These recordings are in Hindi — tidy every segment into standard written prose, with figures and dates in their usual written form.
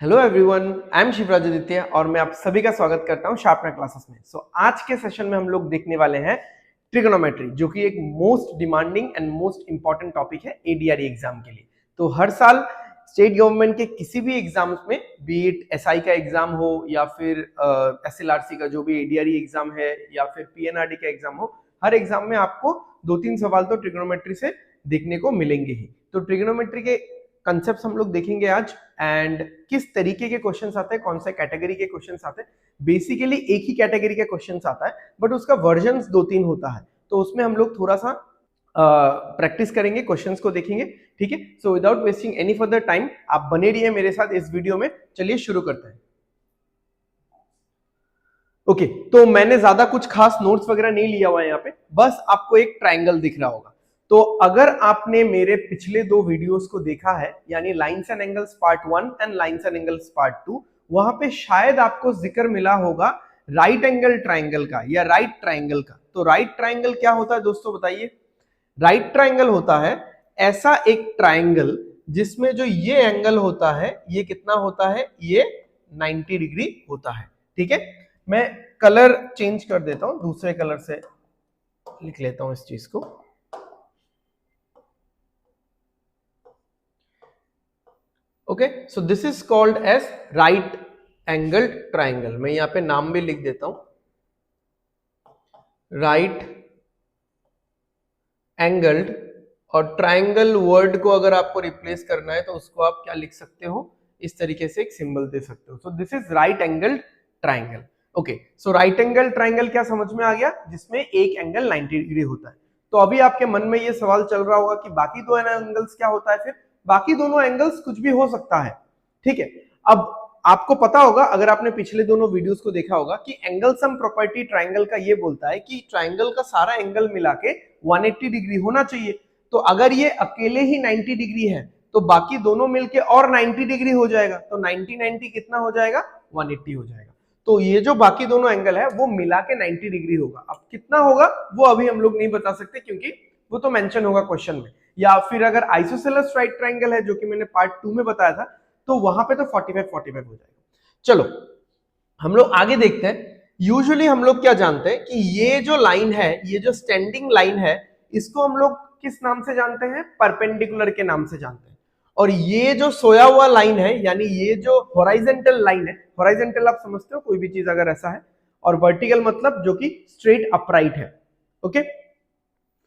Hello everyone, I am Shivraj Aditya और मैं आप सभी का स्वागत करता हूं शार्पनर क्लासेस में। आज के सेशन में हम लोग देखने वाले हैं ट्रिगोनोमेट्री, जो कि एक most demanding and most important topic है एडीआरई एग्जाम के लिए। तो हर साल स्टेट गवर्नमेंट के किसी भी एग्जाम्स में, बी इट एसआई का एग्जाम हो या फिर एसएलआरसी का जो भी एडीआरई एग्जाम है या फिर पीएनआरडी का एग्जाम हो, हर एग्जाम में आपको 2-3 सवाल तो ट्रिगोनोमेट्री से देखने को मिलेंगे ही। तो ट्रिगोनोमेट्री के कंसेप्ट हम लोग देखेंगे आज, एंड किस तरीके के क्वेश्चंस आते हैं, कौन से कैटेगरी के क्वेश्चंस आते हैं। बेसिकली एक ही कैटेगरी के क्वेश्चंस आता है, बट उसका वर्जन्स 2-3 होता है, तो उसमें हम लोग थोड़ा सा प्रैक्टिस करेंगे, क्वेश्चंस को देखेंगे। ठीक है, so without wasting any further time आप बने रहिए मेरे साथ इस वीडियो में। चलिए शुरू करते हैं। ओके, तो मैंने ज्यादा कुछ खास नोट्स वगैरह नहीं लिया हुआ है यहाँ पे, बस आपको एक ट्राइंगल दिख रहा होगा। तो अगर आपने मेरे पिछले 2 वीडियोस को देखा है, यानी lines and angles part 1 and lines and angles part 2, वहां पे शायद आपको जिक्र मिला होगा राइट एंगल ट्राइंगल का या राइट ट्राइंगल का। तो राइट ट्राइंगल क्या होता है दोस्तों, बताइए। राइट ट्राइंगल होता है ऐसा एक ट्राइंगल जिसमें जो ये एंगल होता है, ये कितना होता है, ये 90 डिग्री होता है। ठीक है, मैं कलर चेंज कर देता हूं, दूसरे कलर से लिख लेता हूं इस चीज को। Okay, so this is called as right angle triangle. मैं यहां पे नाम भी लिख देता हूं, राइट एंगल्ड। और ट्राइंगल वर्ड को अगर आपको रिप्लेस करना है तो उसको आप क्या लिख सकते हो, इस तरीके से एक सिंबल दे सकते हो। सो this is right angle triangle. Okay, so right angle triangle क्या समझ में आ गया, जिसमें एक एंगल 90 डिग्री होता है। तो अभी आपके मन में ये सवाल चल रहा होगा कि बाकी 2 एंगल्स क्या होता है। फिर बाकी दोनों एंगल्स कुछ भी हो सकता है। ठीक है, अब आपको पता होगा, अगर आपने पिछले दोनों वीडियोस को देखा होगा, कि एंगल सम प्रॉपर्टी ट्राइंगल का ये बोलता है कि ट्राइंगल का सारा एंगल मिला के 180 डिग्री होना चाहिए। तो अगर ये अकेले ही 90 डिग्री है तो बाकी दोनों मिलके और 90 डिग्री हो जाएगा। तो 90-90 कितना हो जाएगा, 180 हो जाएगा। तो ये जो बाकी दोनों एंगल है वो मिला के 90 डिग्री होगा। अब कितना होगा वो अभी हम लोग नहीं बता सकते, क्योंकि वो तो मेंशन होगा क्वेश्चन में। या फिर अगर आइसोसेलेस राइट ट्राइंगल है, जो कि मैंने पार्ट 2 में बताया था, तो वहां पे तो 45-45 हो जाएगा। चलो हम लोग आगे देखते हैं। यूजुअली हम लोग क्या जानते हैं कि ये जो लाइन है, ये जो स्टैंडिंग लाइन है, इसको हम लोग किस नाम से जानते हैं, परपेंडिकुलर के नाम से जानते हैं। और ये जो सोया हुआ लाइन है, यानी ये जो हॉरिजॉन्टल लाइन है, हॉरिजॉन्टल आप समझते हो कोई भी चीज अगर ऐसा है, और वर्टिकल मतलब जो कि स्ट्रेट अपराइट है। ओके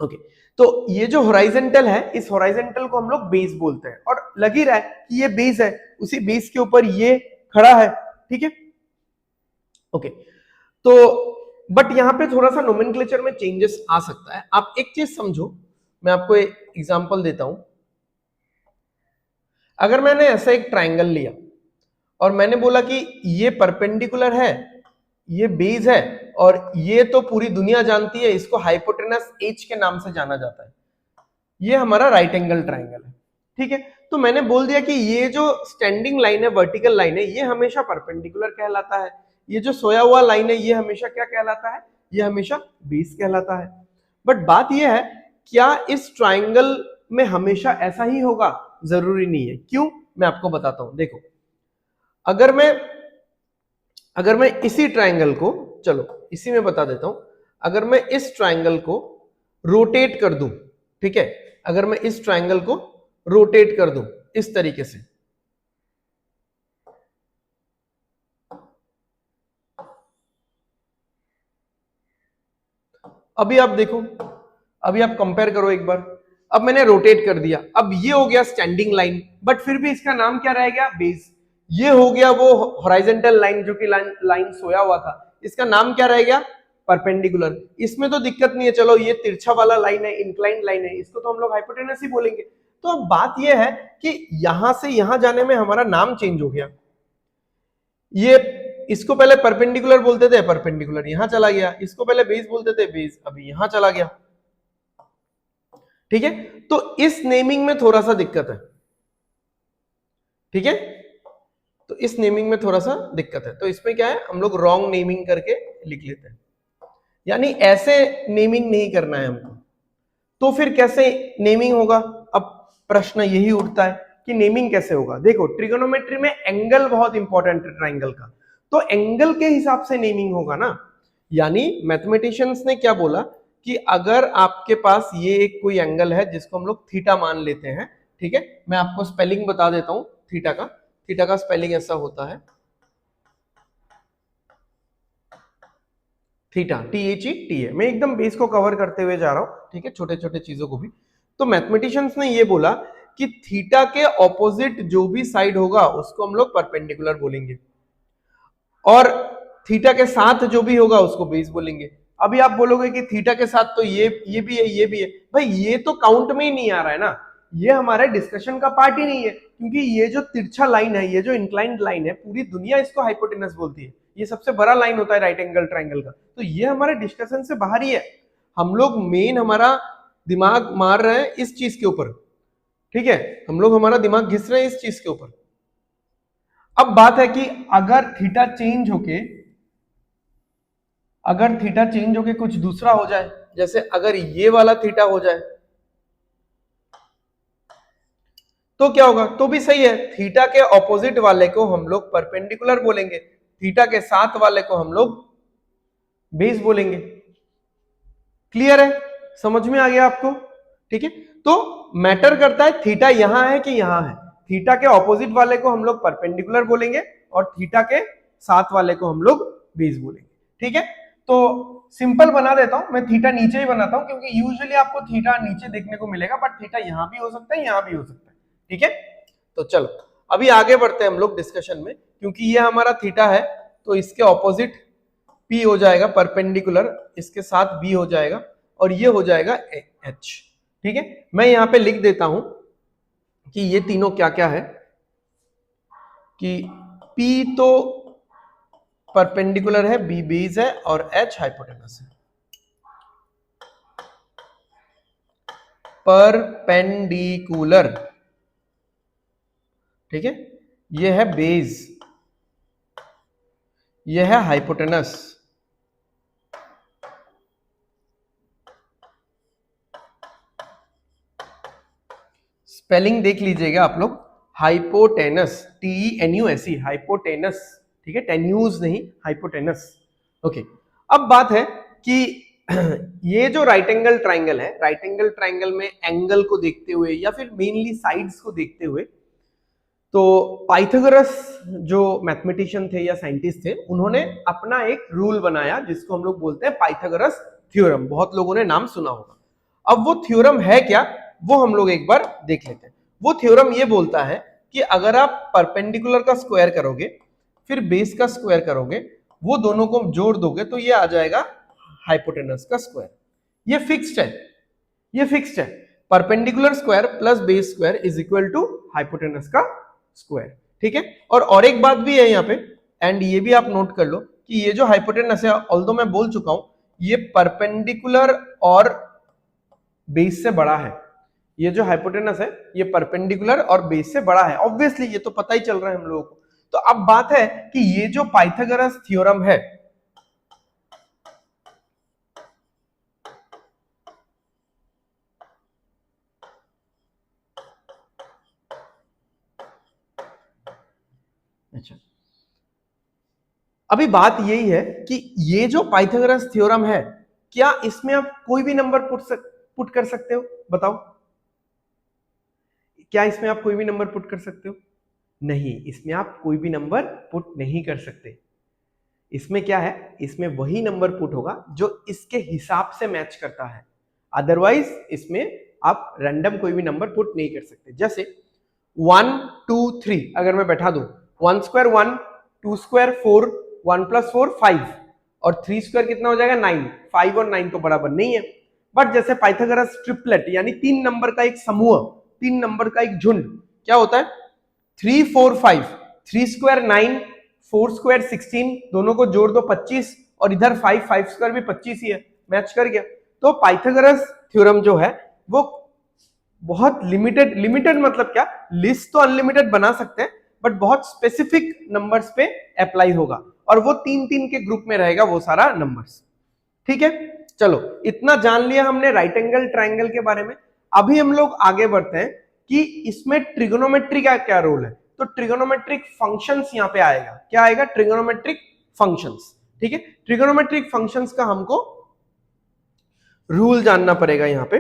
ओके, तो ये जो हॉरिजॉन्टल है, इस हॉरिजॉन्टल को हम लोग बेस बोलते हैं। और लग ही रहा है कि ये बेस है, उसी बेस के ऊपर ये खड़ा है। ठीक है, ओके, तो बट यहां पे थोड़ा सा नोमेनक्लेचर में चेंजेस आ सकता है। आप एक चीज समझो, मैं आपको एक एग्जांपल देता हूं। अगर मैंने ऐसा एक ट्राइंगल लिया और मैंने बोला कि ये परपेंडिकुलर है, ये बेस है, और ये तो पूरी दुनिया जानती है, इसको हाइपोटेनस एच के नाम से जाना जाता है, ये हमारा राइट एंगल ट्राइंगल है। ठीक है, तो मैंने बोल दिया कि ये जो स्टैंडिंग लाइन है, वर्टिकल लाइन है, ये हमेशा परपेंडिकुलर कहलाता है। ये जो सोया हुआ लाइन है, ये हमेशा क्या कहलाता है, ये हमेशा बेस कहलाता है। बट बात ये है, क्या इस ट्राइंगल में हमेशा ऐसा ही होगा, जरूरी नहीं है। क्यों, मैं आपको बताता हूं। देखो, अगर मैं इसी ट्राइंगल को, चलो इसी में बता देता हूं, अगर मैं इस ट्राइंगल को रोटेट कर दूं, ठीक है, अगर मैं इस ट्राइंगल को रोटेट कर दूं इस तरीके से, अभी आप देखो, अभी आप कंपेयर करो एक बार। अब मैंने रोटेट कर दिया, अब ये हो गया स्टैंडिंग लाइन, बट फिर भी इसका नाम क्या रह गया, बेस। ये हो गया वो हॉरिजॉन्टल लाइन, जो कि लाइन सोया हुआ था, इसका नाम क्या रह गया, परपेंडिकुलर। इसमें तो दिक्कत नहीं है, चलो ये तिरछा वाला लाइन है, इंक्लाइंड लाइन है, इसको तो हम लोग हाइपोटेनस ही बोलेंगे। तो अब बात ये है कि यहां से यहां जाने में हमारा नाम चेंज हो गया। ये इसको पहले परपेंडिकुलर बोलते थे, परपेंडिकुलर यहां चला गया, इसको पहले बेस बोलते थे, बेस अभी यहां चला गया। ठीक है, तो इस नेमिंग में थोड़ा सा दिक्कत है। ठीक है, तो इस नेमिंग में थोड़ा सा दिक्कत है, तो इसमें क्या है, हम लोग रॉन्ग नेमिंग करके लिख लेते हैं, यानी ऐसे नेमिंग नहीं करना है हमको। तो फिर कैसे नेमिंग होगा, अब प्रश्न यही उठता है कि नेमिंग कैसे होगा। देखो ट्रिगोनोमेट्री में एंगल बहुत इंपॉर्टेंट है ट्राइंगल का, तो एंगल के हिसाब से नेमिंग होगा ना। यानी मैथमेटिशियंस ने क्या बोला कि अगर आपके पास ये एक कोई एंगल है जिसको हम लोग थीटा मान लेते हैं, ठीक है, मैं आपको स्पेलिंग बता देता हूं थीटा का। थीटा का स्पेलिंग ऐसा होता है थीटा, THETA। मैं एकदम बेस को कवर करते हुए जा रहा हूं, ठीक है, छोटे छोटे चीजों को भी। तो मैथमेटिशियंस ने ये बोला कि थीटा के ऑपोजिट जो भी साइड होगा उसको हम लोग परपेंडिकुलर बोलेंगे, और थीटा के साथ जो भी होगा उसको बेस बोलेंगे। अभी आप बोलोगे कि थीटा के साथ तो ये भी है, ये भी है। भाई ये तो काउंट में ही नहीं आ रहा है ना, ये हमारे डिस्कशन का पार्ट ही नहीं है, क्योंकि ये जो तिरछा लाइन है, ये जो इंक्लाइंड लाइन है, पूरी दुनिया इसको हाइपोटेनस बोलती है। ये सबसे बड़ा लाइन होता है राइट एंगल ट्राइंगल का, तो ये हमारे डिस्कशन से बाहर ही है। हम लोग मेन हमारा दिमाग मार रहे हैं इस चीज के ऊपर, ठीक है, हम लोग हमारा दिमाग घिस रहे हैं इस चीज के ऊपर। अब बात है कि अगर थीटा चेंज होके कुछ दूसरा हो जाए, जैसे अगर ये वाला थीटा हो जाए तो क्या होगा, तो भी सही है। थीटा के ऑपोजिट वाले को हम लोग परपेंडिकुलर बोलेंगे, थीटा के साथ वाले को हम लोग बेस बोलेंगे। क्लियर है, समझ में आ गया आपको, ठीक है। तो मैटर करता है थीटा यहां है कि यहां है। थीटा के ऑपोजिट वाले को हम लोग परपेंडिकुलर बोलेंगे और थीटा के साथ वाले को हम लोग बेस बोलेंगे, ठीक है। तो सिंपल बना देता हूं मैं, थीटा नीचे ही बनाता हूं क्योंकि यूजुअली आपको थीटा नीचे देखने को मिलेगा, बट थीटा यहां भी हो सकता है, यहां भी हो सकता है, ठीक है। तो चलो अभी आगे बढ़ते हैं हम लोग डिस्कशन में, क्योंकि ये हमारा थीटा है तो इसके ऑपोजिट P हो जाएगा परपेंडिकुलर, इसके साथ B हो जाएगा और ये हो जाएगा H, ठीक है। मैं यहां पे लिख देता हूं कि ये तीनों क्या क्या है, कि P तो परपेंडिकुलर है, B बेस है और H हाइपोटेनस है। परपेंडिकुलर, ठीक है, ये है बेस, ये है हाइपोटेनस। स्पेलिंग देख लीजिएगा आप लोग, हाइपोटेनस, TENUS, हाइपोटेनस, ठीक है, टेन्यूज नहीं, हाइपोटेनस। ओके, अब बात है कि ये जो राइट एंगल ट्राइंगल है, राइट एंगल ट्राइंगल में एंगल को देखते हुए या फिर मेनली साइड्स को देखते हुए, तो पाइथागोरस जो मैथमेटिशियन थे या साइंटिस्ट थे, उन्होंने अपना एक रूल बनाया जिसको हम लोग बोलते हैं पाइथागोरस थ्योरम। बहुत लोगों ने नाम सुना होगा। अब वो थ्योरम है क्या, वो हम लोग एक बार देख लेते हैं। वो थ्योरम ये बोलता है कि अगर आप परपेंडिकुलर का स्क्वायर करोगे फिर बेस का स्क्वायर करोगे, वो दोनों को जोड़ दोगे तो ये आ जाएगा हाइपोटेनस का स्क्वायर। ये फिक्स्ड है, ये फिक्स्ड है। Perpendicular square plus base square is equal to hypotenuse का स्क्वायर, ठीक है। और एक बात भी है यहाँ पे, एंड ये भी आप नोट कर लो कि ये जो हाइपोटेनस है, ऑल्दो मैं बोल चुका हूं, ये परपेंडिकुलर और बेस से बड़ा है। ये जो हाइपोटेनस है ये परपेंडिकुलर और बेस से बड़ा है, ऑब्वियसली ये तो पता ही चल रहा है हम लोगों को। तो अब बात है कि ये जो पाइथागोरस थ्योरम है, अच्छा, अभी बात यही है कि ये जो पाइथागोरस थ्योरम है, क्या इसमें आप कोई भी नंबर पुट कर सकते हो, बताओ, क्या इसमें आप कोई भी नंबर पुट कर सकते हो? नहीं, इसमें आप कोई भी नंबर पुट नहीं कर सकते। इसमें क्या है, इसमें वही नंबर पुट होगा जो इसके हिसाब से मैच करता है, अदरवाइज इसमें आप रैंडम कोई भी नंबर पुट नहीं कर सकते। जैसे 1 2 3 अगर मैं बैठा दूं, 1 स्क्वायर 1, 2 स्क्वायर 4, 1 प्लस 4 5 और 3 स्क्वायर कितना हो जाएगा 9। 5 और 9 तो बराबर नहीं है, बट जैसे पाइथागोरस ट्रिपलेट यानी 3 नंबर का एक समूह, 3 नंबर का एक झुंड, क्या होता है 3 4 5, 3 स्क्वायर 9, 4 स्क्वायर 16, दोनों को जोड़ दो 25 और इधर 5 स्क्वायर भी 25 ही है, मैच कर गया। तो पाइथागोरस थ्योरम जो है वो बहुत लिमिटेड मतलब क्या, लिस्ट तो अनलिमिटेड बना सकते हैं बट बहुत स्पेसिफिक नंबर्स पे अप्लाई होगा, और वो 3 के ग्रुप में रहेगा वो सारा नंबर्स, ठीक है। चलो इतना जान लिया हमने राइट एंगल ट्राइंगल के बारे में। अभी हम लोग आगे बढ़ते हैं कि इसमें ट्रिगोनोमेट्री का क्या रोल है, तो ट्रिगोनोमेट्रिक फंक्शंस यहां पे आएगा, क्या आएगा, ट्रिगोनोमेट्रिक फंक्शंस। ठीक है, ट्रिगोनोमेट्रिक फंक्शंस का हमको रूल जानना पड़ेगा यहां पे।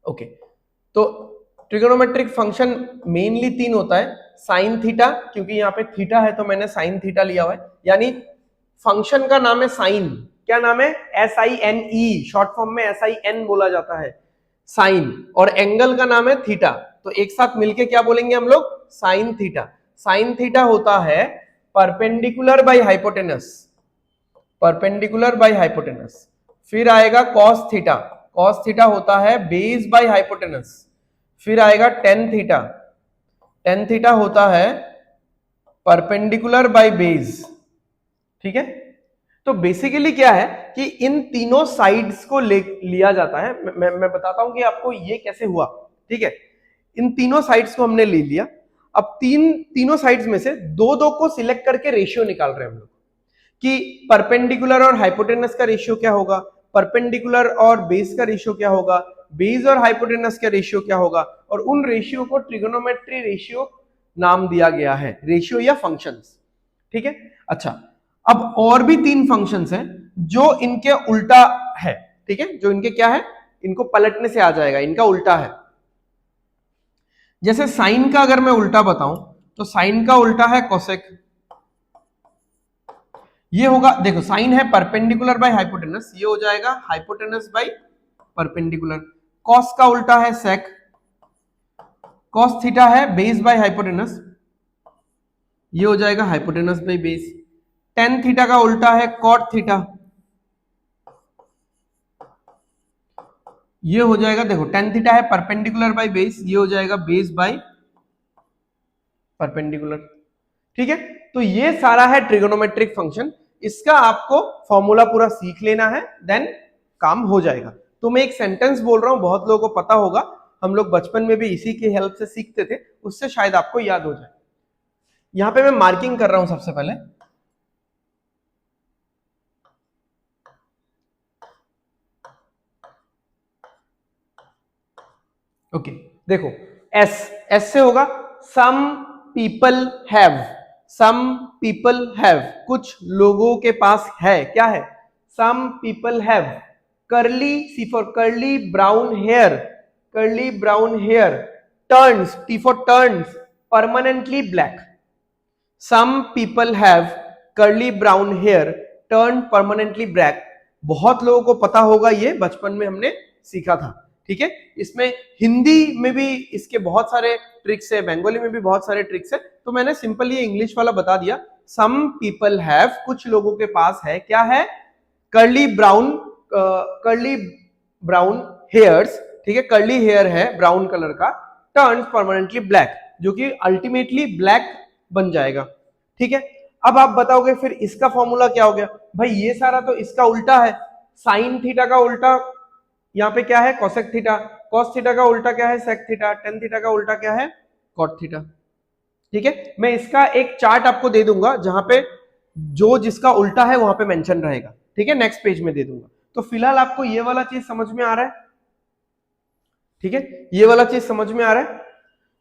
ओके, तो ट्रिगोनोमेट्रिक फंक्शन मेनली 3 होता है, साइन थीटा, क्योंकि यहाँ पे थीटा है तो मैंने साइन थीटा लिया हुआ है, यानी फंक्शन का नाम है साइन, क्या नाम है, SINE, शॉर्ट फॉर्म में SIN बोला जाता है, साइन, और एंगल का नाम है थीटा, तो एक साथ मिलके क्या बोलेंगे हम लोग, साइन थीटा। साइन थीटा होता है perpendicular by hypotenuse, perpendicular by hypotenuse. फिर आएगा कॉस थीटा, कॉस थीटा होता है बेस बाय हाइपोटेनस। फिर आएगा टेन थीटा, टेन थीटा होता है परपेंडिकुलर बाय बेस। ठीक है, तो बेसिकली क्या है कि इन तीनों साइड्स को लिया जाता है, मैं बताता हूं कि आपको ये कैसे हुआ। ठीक है, इन तीनों साइड्स को हमने ले लिया, अब तीनों साइड्स में से दो दो को सिलेक्ट करके रेशियो निकाल रहे हैं हम लोग कि परपेंडिकुलर और हाइपोटेनस का रेशियो क्या होगा, परपेंडिकुलर और बेस का रेशियो क्या होगा, बेस और हाइपोटेनस का रेशियो क्या होगा, और उन रेशियो को ट्रिगोनोमेट्री रेशियो नाम दिया गया है, रेशियो या फंक्शंस। ठीक है, अच्छा, अब और भी 3 फंक्शंस हैं जो इनके उल्टा है। ठीक है, जो इनके क्या है, इनको पलटने से आ जाएगा, इनका उल्टा है। जैसे साइन का अगर मैं उल्टा बताऊं तो साइन का उल्टा है कोसेक, ये होगा, देखो साइन है परपेंडिकुलर बाय हाइपोटेनस, ये हो जाएगा हाइपोटेनस बाय परपेंडिकुलर। कॉस का उल्टा है सेक, कॉस थीटा है बेस बाय हाइपोटेनस, ये हो जाएगा hypotenuse by base. Ten theta का उल्टा है कॉट थीटा, ये हो जाएगा, देखो टेन थीटा है परपेंडिकुलर बाय बेस, ये हो जाएगा बेस बाय परपेंडिकुलर। ठीक है, तो ये सारा है ट्रिगोनोमेट्रिक फंक्शन, इसका आपको फॉर्मूला पूरा सीख लेना है, देन काम हो जाएगा। तो मैं एक सेंटेंस बोल रहा हूं, बहुत लोगों को पता होगा, हम लोग बचपन में भी इसी की हेल्प से सीखते थे, उससे शायद आपको याद हो जाए। यहां पे मैं मार्किंग कर रहा हूं सबसे पहले, ओके, देखो एस से होगा some people have, some people have, कुछ लोगों के पास है, क्या है, some people have. Curly, C for curly brown hair, curly brown hair. Turns, T for turns permanently black, some people have curly brown hair turn permanently black. बहुत लोगों को पता होगा, ये बचपन में हमने सीखा था। ठीक है, इसमें हिंदी में भी इसके बहुत सारे ट्रिक्स है, बंगाली में भी बहुत सारे ट्रिक्स है, तो मैंने सिंपल ये इंग्लिश वाला बता दिया। सम पीपल हैव, कुछ लोगों के पास है, क्या है, curly brown, curly brown hairs. ठीक है, कर्ली हेयर है ब्राउन कलर का, टर्न परमानेंटली ब्लैक, जो कि अल्टीमेटली ब्लैक बन जाएगा। ठीक है, अब आप बताओगे फिर इसका फॉर्मूला क्या हो गया, भाई ये सारा तो इसका उल्टा है, साइन थीटा का उल्टा यहाँ पे क्या है, कोसेक थीटा, कॉस थीटा का उल्टा क्या है, सेक थीटा, टेन थीटा का उल्टा क्या है, कॉट थीटा। ठीक है, मैं इसका एक चार्ट आपको दे दूंगा जहां पे जो जिसका उल्टा है वहां पे मेंशन रहेगा। ठीक है, नेक्स्ट पेज में दे दूंगा। तो फिलहाल आपको ये वाला चीज समझ में आ रहा है, ठीक है, ये वाला चीज समझ में आ रहा है।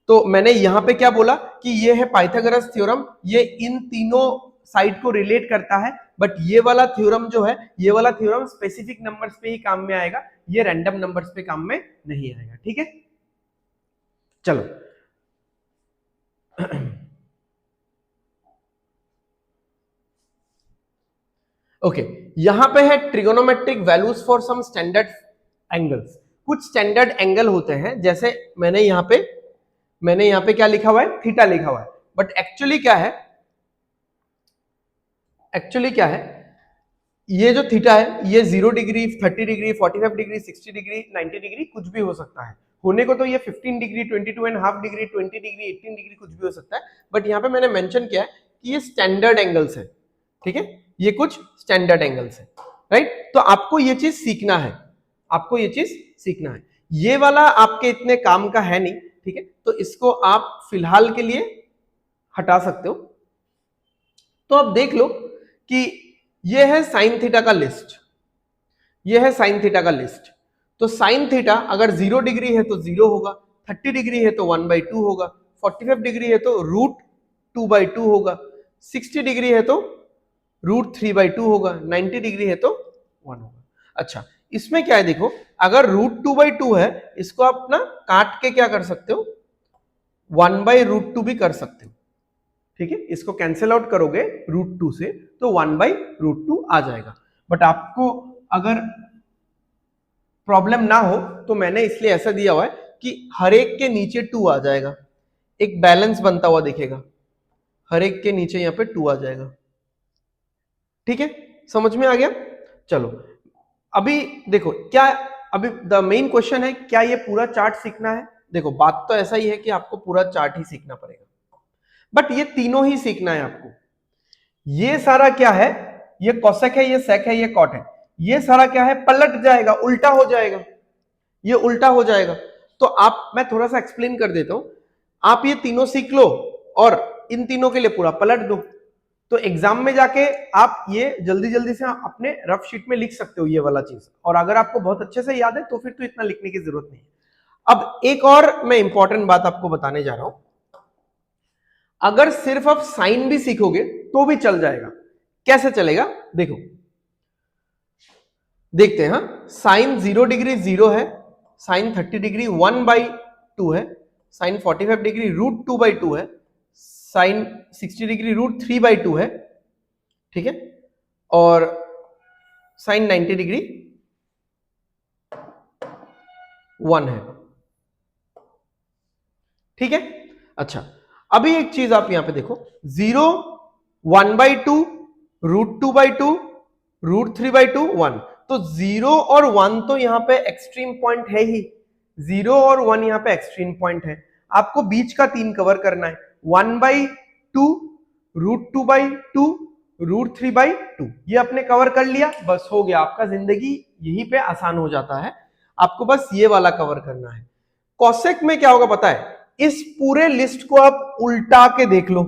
तो मैंने यहां पे क्या बोला कि ये है पाइथागोरस थ्योरम, ये इन तीनों साइड को रिलेट करता है, बट ये वाला थ्योरम जो है, ये वाला थ्योरम स्पेसिफिक नंबर्स पे ही काम में आएगा, ये रैंडम नंबर्स पे काम में नहीं आएगा। ठीक है, चलो ओके, यहां पे है trigonometric values for some standard angles. कुछ स्टैंडर्ड एंगल होते हैं, जैसे मैंने यहां पे क्या लिखा हुआ है, थीटा लिखा हुआ है, बट एक्चुअली क्या है, ये जो थीटा है ये 0 degree, 30 degree, 45 degree, 60 degree, 90 degree कुछ भी हो सकता है। होने को तो ये 15 डिग्री, 22.5 डिग्री, 20 डिग्री, 18 डिग्री कुछ भी हो सकता है, बट यहाँ पे मैंने मेंशन किया है कि ये स्टैंडर्ड एंगल्स है। ठीक है, ये कुछ स्टैंडर्ड एंगल्स है, राइट। तो आपको ये चीज सीखना है, आपको ये चीज सीखना है। ये वाला आपके इतने काम का है नहीं, ठीक है, तो इसको आप फिलहाल के लिए हटा सकते हो। तो अब देख लो कि ये है साइन थीटा का लिस्ट, ये है साइन थीटा का लिस्ट। तो साइन थीटा अगर 0 डिग्री है तो 0 होगा, 30 डिग्री है तो 1/2 होगा, 45 डिग्री है तो √2/2 होगा, 60 डिग्री है तो √3/2 होगा, 90 डिग्री है तो 1 होगा। अच्छा, इसमें क्या है देखो, अगर √2/2 है, इसको आप ना काट के क्या कर सकते हो, 1/√2 भी कर सकते हो। ठीक है, इसको कैंसिल आउट करोगे √2 से तो 1/√2 आ जाएगा। बट आपको अगर प्रॉब्लम ना हो तो मैंने इसलिए ऐसा दिया हुआ है कि हर एक के नीचे 2 आ जाएगा, एक बैलेंस बनता हुआ दिखेगा, हर एक के नीचे यहाँ पे 2 आ जाएगा। ठीक है, समझ में आ गया? चलो अभी देखो, क्या अभी द मेन क्वेश्चन है, क्या ये पूरा चार्ट सीखना है? देखो बात तो ऐसा ही है कि आपको पूरा चार्ट ही सीखना पड़ेगा, बट ये तीनों ही सीखना है आपको। ये सारा क्या है, ये कोसेक है, ये सेक है, ये कॉट है, ये सारा क्या है, पलट जाएगा, उल्टा हो जाएगा, ये उल्टा हो जाएगा। तो आप, मैं थोड़ा सा एक्सप्लेन कर देता हूं, आप ये तीनों सीख लो और इन तीनों के लिए पूरा पलट दो, तो एग्जाम में जाके आप ये जल्दी जल्दी से अपने रफ शीट में लिख सकते हो ये वाला चीज, और अगर आपको बहुत अच्छे से याद है तो फिर तो इतना लिखने की जरूरत नहीं। अब एक और मैं इंपॉर्टेंट बात आपको बताने जा रहा हूं, अगर सिर्फ आप साइन भी सीखोगे तो भी चल जाएगा। कैसे चलेगा देखो, देखते हैं। हाँ, साइन 0 डिग्री 0 है, साइन 30 डिग्री 1/2 है, साइन 45 डिग्री √2/2 है, साइन 60 डिग्री √3/2 है, ठीक है, और साइन 90 डिग्री 1 है। ठीक है, अच्छा अभी एक चीज आप यहां पे देखो, 0 1/2 √2/2 √3/2 1, तो 0 और 1 तो यहां पे एक्सट्रीम पॉइंट है ही, 0 और 1 यहां पे एक्सट्रीम पॉइंट है, आपको बीच का 3 कवर करना है, 1/2 √2/2 √3/2, ये आपने कवर कर लिया, बस हो गया, आपका जिंदगी यहीं पे आसान हो जाता है, आपको बस ये वाला कवर करना है। कोसेक में क्या होगा पता है, इस पूरे लिस्ट को आप उल्टा के देख लो,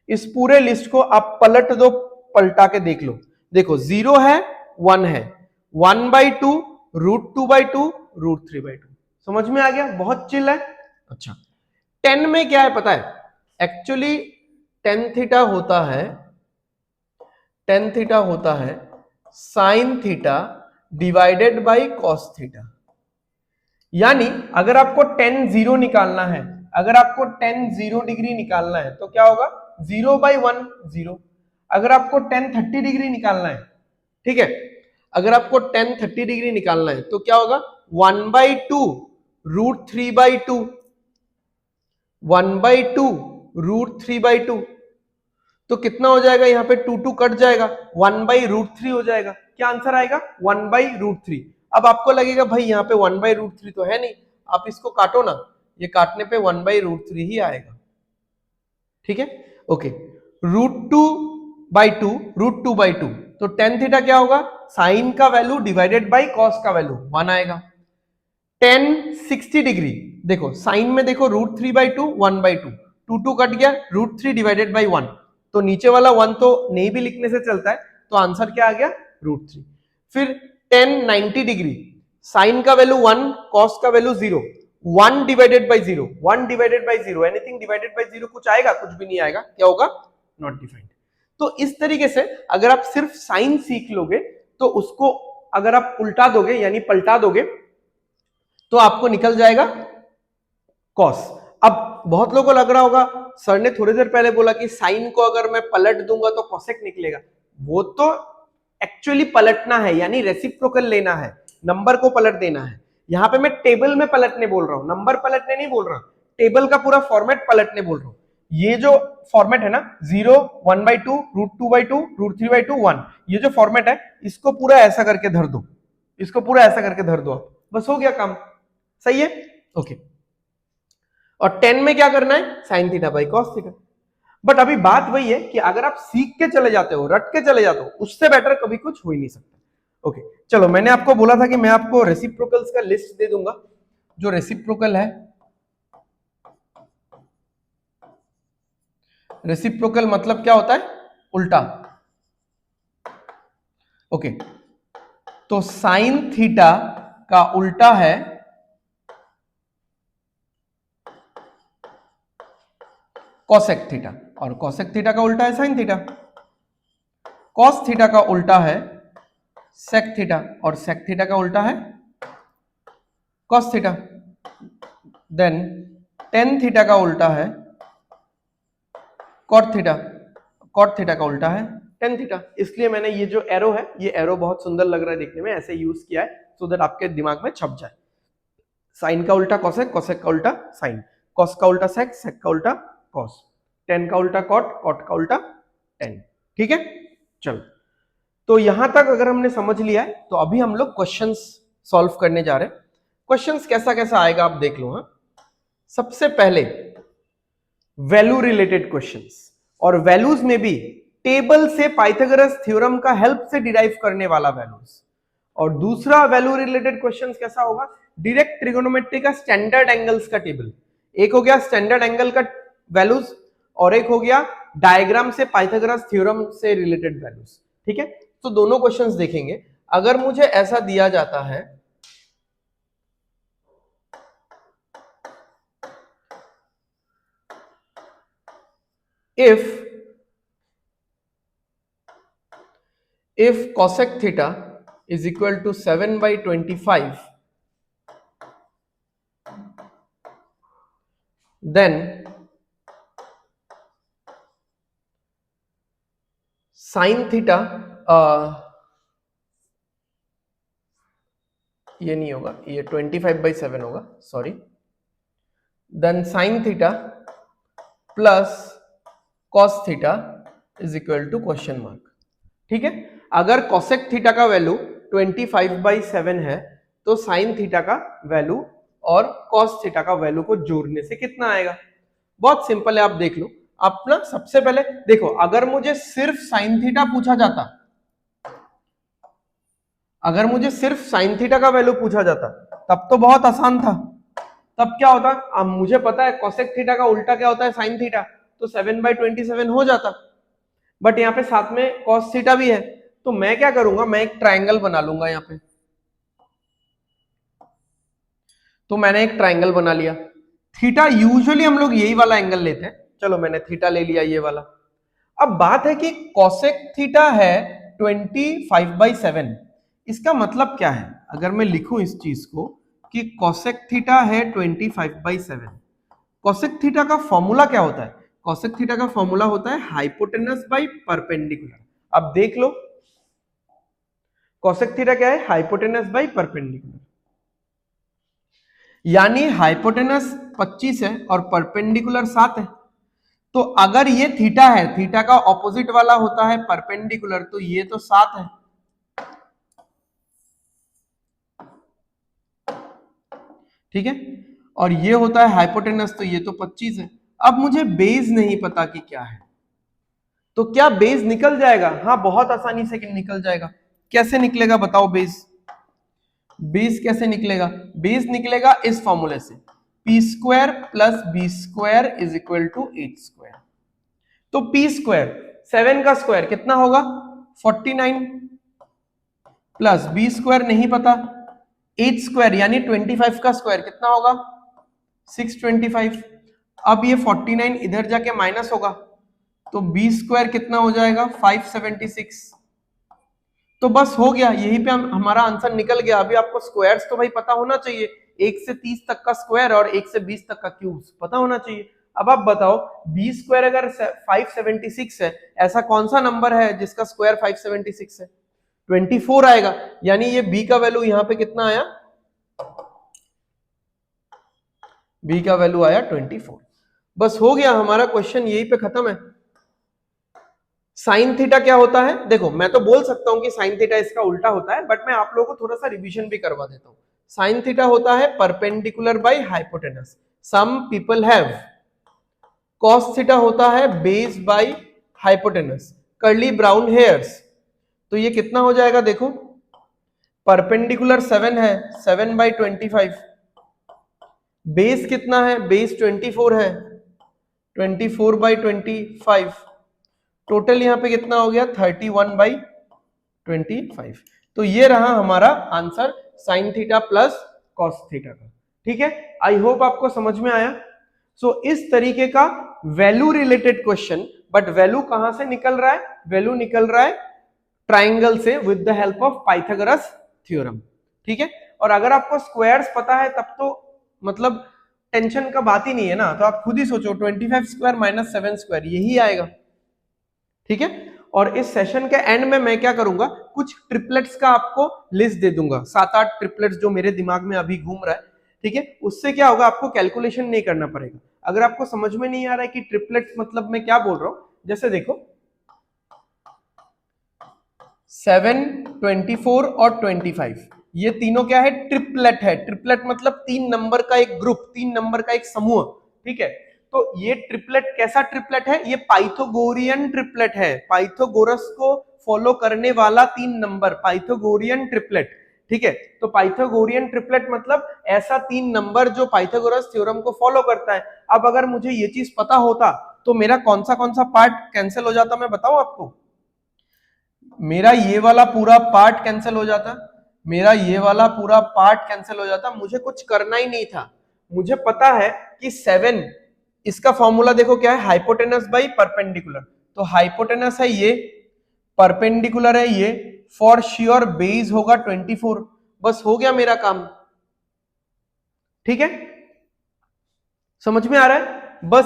इस पूरे लिस्ट को आप पलट दो, पलटा के देख लो, देखो 0 है 1 है, 1/2 √2/2 √3/2, समझ में आ गया, बहुत चिल है। अच्छा 10 में क्या है पता है, एक्चुअली टेन थीटा होता है, टेन थीटा होता है sine theta divided by cos theta, यानी अगर आपको टेन 0 निकालना है, अगर आपको टेन 0 डिग्री निकालना है तो क्या होगा, 0/1 0, अगर आपको टेन 30 डिग्री निकालना है, ठीक है, अगर आपको टेन 30 डिग्री निकालना है तो क्या होगा, 1/2 √3/2, 1/2 √3/2, तो कितना हो जाएगा, यहाँ पे 2 कट जाएगा, 1/√3 हो जाएगा, क्या आंसर आएगा, 1/√3। अब आपको लगेगा भाई यहाँ पे 1/√3 तो है नहीं, आप इसको काटो ना, ये काटने पे 1/√3 ही आएगा। ठीक है, ओके, √2/2 √2/2, तो टेन थीटा क्या होगा, साइन का वैल्यू डिवाइडेड बाई कॉस का वैल्यू 1 आएगा। टेन 60 डिग्री, देखो साइन में देखो √3/2 1/2, 2 कट गया, √3 डिवाइडेड बाई 1, तो नीचे वाला 1 तो नहीं भी लिखने से चलता है, तो आंसर क्या आ गया, √3। फिर टेन 90 डिग्री, साइन का वैल्यू 1 कॉस का value 0, 1 divided by 0, 1 divided by 0, anything divided by 0 कुछ आएगा, कुछ भी नहीं आएगा, क्या होगा, नॉट डिफाइंड। तो इस तरीके से अगर आप सिर्फ साइन सीख लोगे तो उसको अगर आप उल्टा दोगे यानी पलटा दोगे तो आपको निकल जाएगा कॉस। अब बहुत लोगों को लग रहा होगा सर ने थोड़ी देर पहले बोला कि साइन को अगर मैं पलट दूंगा तो कोसेक निकलेगा, वो तो एक्चुअली पलटना है, यानी रेसिप्रोकल लेना है, नंबर को पलट देना है। यहां पे मैं टेबल में पलटने बोल रहा हूं, नंबर पलटने नहीं बोल रहा, टेबल का पूरा फॉर्मेट पलटने बोल रहा हूं। ये जो फॉर्मेट है ना, 0 1/2 √2/2 √3/2 1, ये जो फॉर्मेट है इसको पूरा ऐसा करके धर दो, इसको पूरा ऐसा करके धर दो, बस हो गया काम, सही है, ओके। और 10 में क्या करना है, sine theta by cos theta. But अभी बात वही है कि अगर आप सीख के चले जाते हो, रट के चले जाते हो, उससे बेटर कभी कुछ हो ही नहीं सकता। ओके चलो, मैंने आपको बोला था कि मैं आपको रेसिप्रोकल्स का लिस्ट दे दूंगा, जो रेसिप्रोकल है, रेसिप्रोकल मतलब क्या होता है, उल्टा। ओके, तो साइन थीटा का उल्टा है कोसेक थीटा, और कोसेक थीटा का उल्टा है साइन थीटा। कॉस थीटा का उल्टा है सेक थीटा, और सेक थीटा का उल्टा है cos theta. Then tan theta का उल्टा है कॉट थीटा, कॉट थीटा का उल्टा है टेन थीटा। इसलिए मैंने ये जो एरो है, ये एरो बहुत सुंदर लग रहा है देखने में, ऐसे यूज किया है सो दैट आपके दिमाग में छप जाए। साइन का उल्टा कोसेक, कोसेक का उल्टा साइन, कॉस का उल्टा सेक, सेक का उल्टा कॉस, टेन का उल्टा कॉट, कॉट का उल्टा टेन। ठीक है, चलो तो यहां तक अगर हमने समझ लिया है तो अभी हम लोग क्वेश्चंस सॉल्व करने जा रहे हैं। क्वेश्चंस कैसा कैसा आएगा आप देख लो। हाँ, सबसे पहले वैल्यू रिलेटेड क्वेश्चंस, और वैल्यूज में भी टेबल से पाइथागोरस थ्योरम का हेल्प से डिराइव करने वाला वैल्यूज। और दूसरा वैल्यू रिलेटेड क्वेश्चंस कैसा होगा, डायरेक्ट ट्रिगोनोमेट्री का स्टैंडर्ड एंगल्स का टेबल। एक हो गया स्टैंडर्ड एंगल का वैल्यूज, और एक हो गया डायग्राम से पाइथागोरस थ्योरम से रिलेटेड वैल्यूज। ठीक है, तो दोनों क्वेश्चंस देखेंगे। अगर मुझे ऐसा दिया जाता है, if cosec theta is equal to 7/25, then sin theta, ये नहीं होगा, ये 25/7 होगा, sorry. Then sin theta plus cos theta is equal to question mark. ठीक है, अगर cosec थीटा का वैल्यू 25/7 है तो sin थीटा का वैल्यू और cos थीटा का वैल्यू को जोड़ने से कितना आएगा। बहुत सिंपल है, आप देख लो। आप ना सबसे पहले देखो, अगर मुझे सिर्फ sin थीटा पूछा जाता, अगर मुझे सिर्फ sin थीटा का वैल्यू पूछा जाता तब तो बहुत आसान था। तब क्या होता, अब मुझे पता है cosec थीटा का उल्टा क्या होता है sin थीटा, तो 7/27 हो जाता। बट यहाँ पे साथ में cos थीटा भी है, तो मैं क्या करूंगा, मैं एक ट्रायंगल बना लूंगा यहाँ पे। तो मैंने एक ट्रायंगल बना लिया। थीटा यूजुअली हम लोग यही वाला एंगल लेते हैं, चलो मैंने थीटा ले लिया ये वाला। अब बात है कि cosec थीटा है 25/7, इसका मतलब क्या है। अगर मैं लिखूं इस चीज को कि cosec थीटा है 25/7, cosec थीटा का फॉर्मूला क्या होता है, cosec थीटा का फॉर्मूला होता है हाइपोटेनस बाई परपेंडिकुलर। अब देख लो cosec थीटा क्या है, हाइपोटेनस बाई परपेंडिकुलर, यानी हाइपोटेनस 25 है और परपेंडिकुलर 7 है। तो अगर ये थीटा है, थीटा का ऑपोजिट वाला होता है परपेंडिकुलर, तो ये तो 7 है। ठीक है, और ये होता है हाइपोटेनस, तो ये तो 25 है। अब मुझे बेस नहीं पता कि क्या है, तो क्या बेस निकल जाएगा। हाँ, बहुत आसानी से निकल जाएगा। कैसे निकलेगा बताओ बेस, बेस कैसे निकलेगा। बेस निकलेगा इस फॉर्मूले से, P square plus B square is equal to 8 square. तो पी स्क्वायर 7 का स्क्वायर कितना होगा 49, प्लस बी स्क्वायर नहीं पता 8 स्क्वायर यानी 25 का स्क्वायर कितना होगा 625। अब ये 49 इधर जाके माइनस होगा, तो बी स्क्वायर कितना हो जाएगा 576। तो बस हो गया, यहीं पे हमारा आंसर निकल गया। अभी आपको स्क्वायर्स तो भाई पता होना चाहिए, 1 से 30 तक का स्क्वायर और 1 से 20 तक का क्यूब्स पता होना चाहिए। अब आप बताओ बी स्क्वायर अगर 576 है, ऐसा कौन सा नंबर है जिसका स्क्वायर 576 है, 24 आएगा। यानी ये बी का वैल्यू यहाँ पे कितना आया, बी का वैल्यू आया 24। बस हो गया, हमारा क्वेश्चन यहीं पे खत्म है। साइन थीटा क्या होता है, देखो मैं तो बोल सकता हूं कि साइन थीटा इसका उल्टा होता है, बट मैं आप लोगों को थोड़ा सा रिवीजन भी करवा देता हूं। साइन थीटा होता है perpendicular by hypotenuse, some people have. Cos theta होता है base by hypotenuse, curly brown hairs. तो ये कितना हो जाएगा देखो, परपेंडिकुलर 7 है, 7/25, बेस कितना है, बेस 24 है, 24/25, टोटल यहां पे कितना हो गया 31/25। तो ये रहा हमारा answer, sine theta plus cos theta का। ठीक है, आई होप आपको समझ में आया। सो इस तरीके का value related question, but value कहां से निकल रहा है? वैल्यू निकल रहा है ट्राइंगल से with the help of Pythagoras theorem. ठीक है, और अगर आपको स्क्वायर्स पता है तब तो मतलब टेंशन का बात ही नहीं है ना, तो आप खुद ही सोचो 25 स्क्वायर माइनस 7 स्क्वायर यही आएगा। ठीक है, और इस सेशन के एंड में मैं क्या करूंगा, कुछ ट्रिपलेट्स का आपको लिस्ट दे दूंगा, 7-8 ट्रिपलेट्स जो मेरे दिमाग में अभी घूम रहा है। ठीक है, उससे क्या होगा, आपको कैलकुलेशन नहीं करना पड़ेगा। अगर आपको समझ में नहीं आ रहा है कि ट्रिपलेट्स मतलब मैं क्या बोल रहा हूं, जैसे देखो 7, 24 और 25 ये तीनों क्या है, ट्रिपलेट है। ट्रिपलेट मतलब 3 नंबर का एक ग्रुप, 3 नंबर का एक समूह। ठीक है, तो ये ट्रिपलेट कैसा ट्रिपलेट है, ये पाइथागोरियन ट्रिपलेट है, पाइथागोरस को फॉलो करने वाला 3 नंबर, पाइथागोरियन ट्रिपलेट। ठीक है, तो पाइथागोरियन ट्रिपलेट मतलब ऐसा 3 नंबर जो पाइथागोरस थ्योरम को फॉलो करता है। अब अगर मुझे ये चीज पता होता तो मेरा कौन सा पार्ट कैंसिल हो जाता, मैं बताऊं आपको। मेरा ये वाला पूरा पार्ट कैंसिल हो जाता, मेरा ये वाला पूरा पार्ट कैंसिल हो जाता, मुझे कुछ करना ही नहीं था। मुझे पता है कि 7, इसका फॉर्मूला देखो क्या है, हाइपोटेनस बाई परपेंडिकुलर। तो हाइपोटेनस है ये, परपेंडिकुलर है ये, फॉर श्योर बेस होगा 24। बस हो गया मेरा काम। ठीक है, समझ में आ रहा है? बस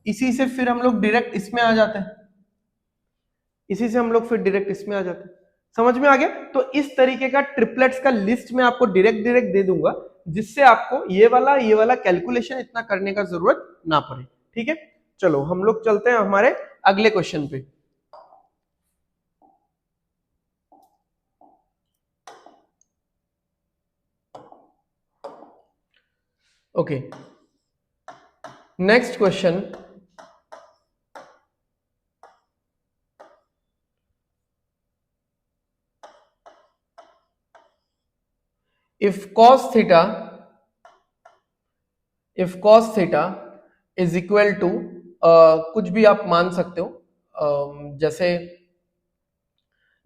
इसी से फिर हम लोग डायरेक्ट इसमें आ जाते हैं, इसी से हम लोग फिर डायरेक्ट इसमें आ जाते हैं। समझ में आ गया? तो इस तरीके का ट्रिपलेट्स का लिस्ट मैं आपको डायरेक्ट दे दूंगा, जिससे आपको ये वाला कैलकुलेशन इतना करने का जरूरत ना पड़े। ठीक है, चलो हम लोग चलते हैं हमारे अगले क्वेश्चन पे। Okay, next question, if cos theta is equal to, कुछ भी आप मान सकते हो, जैसे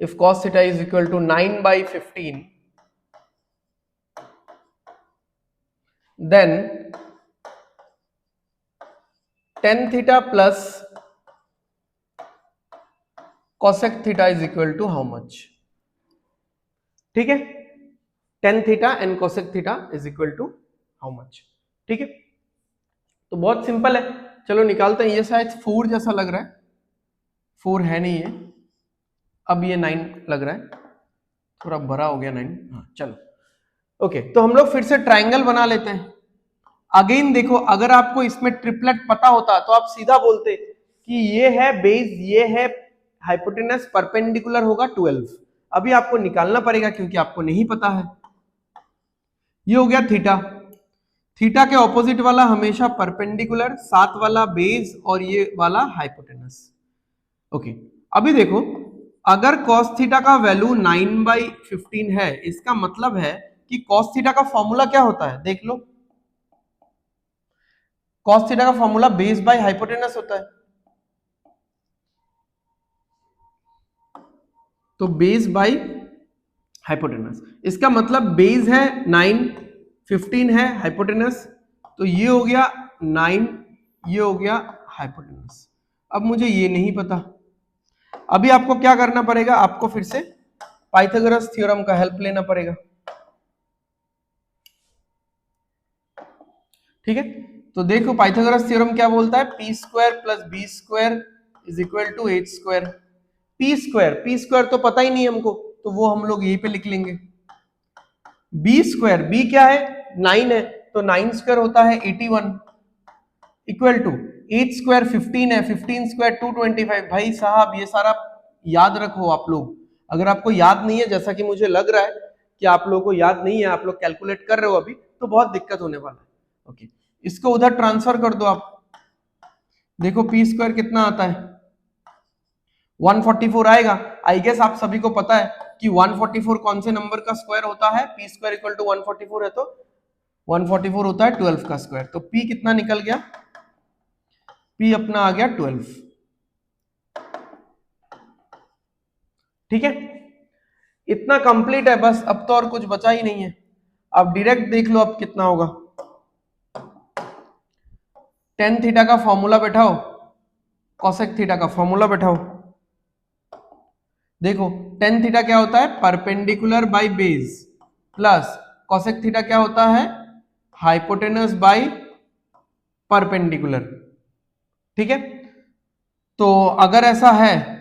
if cos theta is equal to 9/15, then tan theta plus cosec theta is equal to how much? ठीक है, tan theta and cosec theta is equal to how much? ठीक है, तो बहुत सिंपल है, चलो निकालते हैं। ये शायद 4 जैसा लग रहा है, 4 है नहीं है, अब ये 9 लग रहा है, थोड़ा बड़ा हो गया 9। हाँ चलो, ओके, तो हम लोग फिर से ट्राइंगल बना लेते हैं। अगेन देखो, अगर आपको इसमें ट्रिपलेट पता होता तो आप सीधा बोलते कि ये है बेस, ये है हाइपोटेनस, परपेंडिकुलर होगा 12। अभी आपको निकालना पड़ेगा क्योंकि आपको नहीं पता है। ये हो गया थीटा, थीटा के ऑपोजिट वाला हमेशा परपेंडिकुलर, साथ वाला बेस और ये वाला हाइपोटेनस। ओके, अभी देखो, अगर cos थीटा का वैल्यू 9/15 है, इसका मतलब है कि cos थीटा का फॉर्मूला क्या होता है, देख लो। cos थीटा का फॉर्मूला बेस बाय हाइपोटेनस होता है, तो बेस बाय हाइपोटेनस, इसका मतलब बेस है 9, 15 है हाइपोटेनस, तो ये हो गया 9, ये हो गया हाइपोटेनस। अब मुझे ये नहीं पता, अभी आपको क्या करना पड़ेगा, आपको फिर से पाइथागोरस थ्योरम का हेल्प लेना पड़ेगा। ठीक है, तो देखो पाइथागोरस थ्योरम क्या बोलता है, P square plus B square is equal to H square. P square तो पता ही नहीं हमको, तो वो हम लोग यहीं पे लिख लेंगे। बी स्क्वायर, बी क्या है, 9 है, तो 9 स्क्वायर होता है 81, इक्वल टू एच स्क्वायर 15 है, 15 स्क्वायर 225। भाई साहब ये सारा याद रखो आप लोग, अगर आपको याद नहीं है, जैसा कि मुझे लग रहा है कि आप लोगों को याद नहीं है, आप लोग कैलकुलेट कर रहे हो अभी, तो बहुत दिक्कत होने वाला है। ओके, इसको उधर ट्रांसफर कर दो आप, देखो पी स्क्वायर कितना आता है, 144 आएगा। आई गेस आप सभी को पता है कि 144 कौन से नंबर का स्क्वायर होता है, पी स्क्वायर इक्वल टू 144 है, तो 144 होता है 12 का स्क्वायर, तो पी कितना निकल गया, पी अपना आ गया 12। ठीक है, इतना कंप्लीट है बस, अब तो और कुछ बचा ही नहीं है। अब डायरेक्ट देख लो अब कितना होगा। टेन थीटा का फॉर्मूला बैठाओ, कॉसेक थीटा का फॉर्मूला बैठाओ। देखो टेन थीटा क्या होता है, perpendicular by base, plus cosec theta क्या होता है, हाइपोटेनस बाय परपेंडिकुलर। ठीक है, तो अगर ऐसा है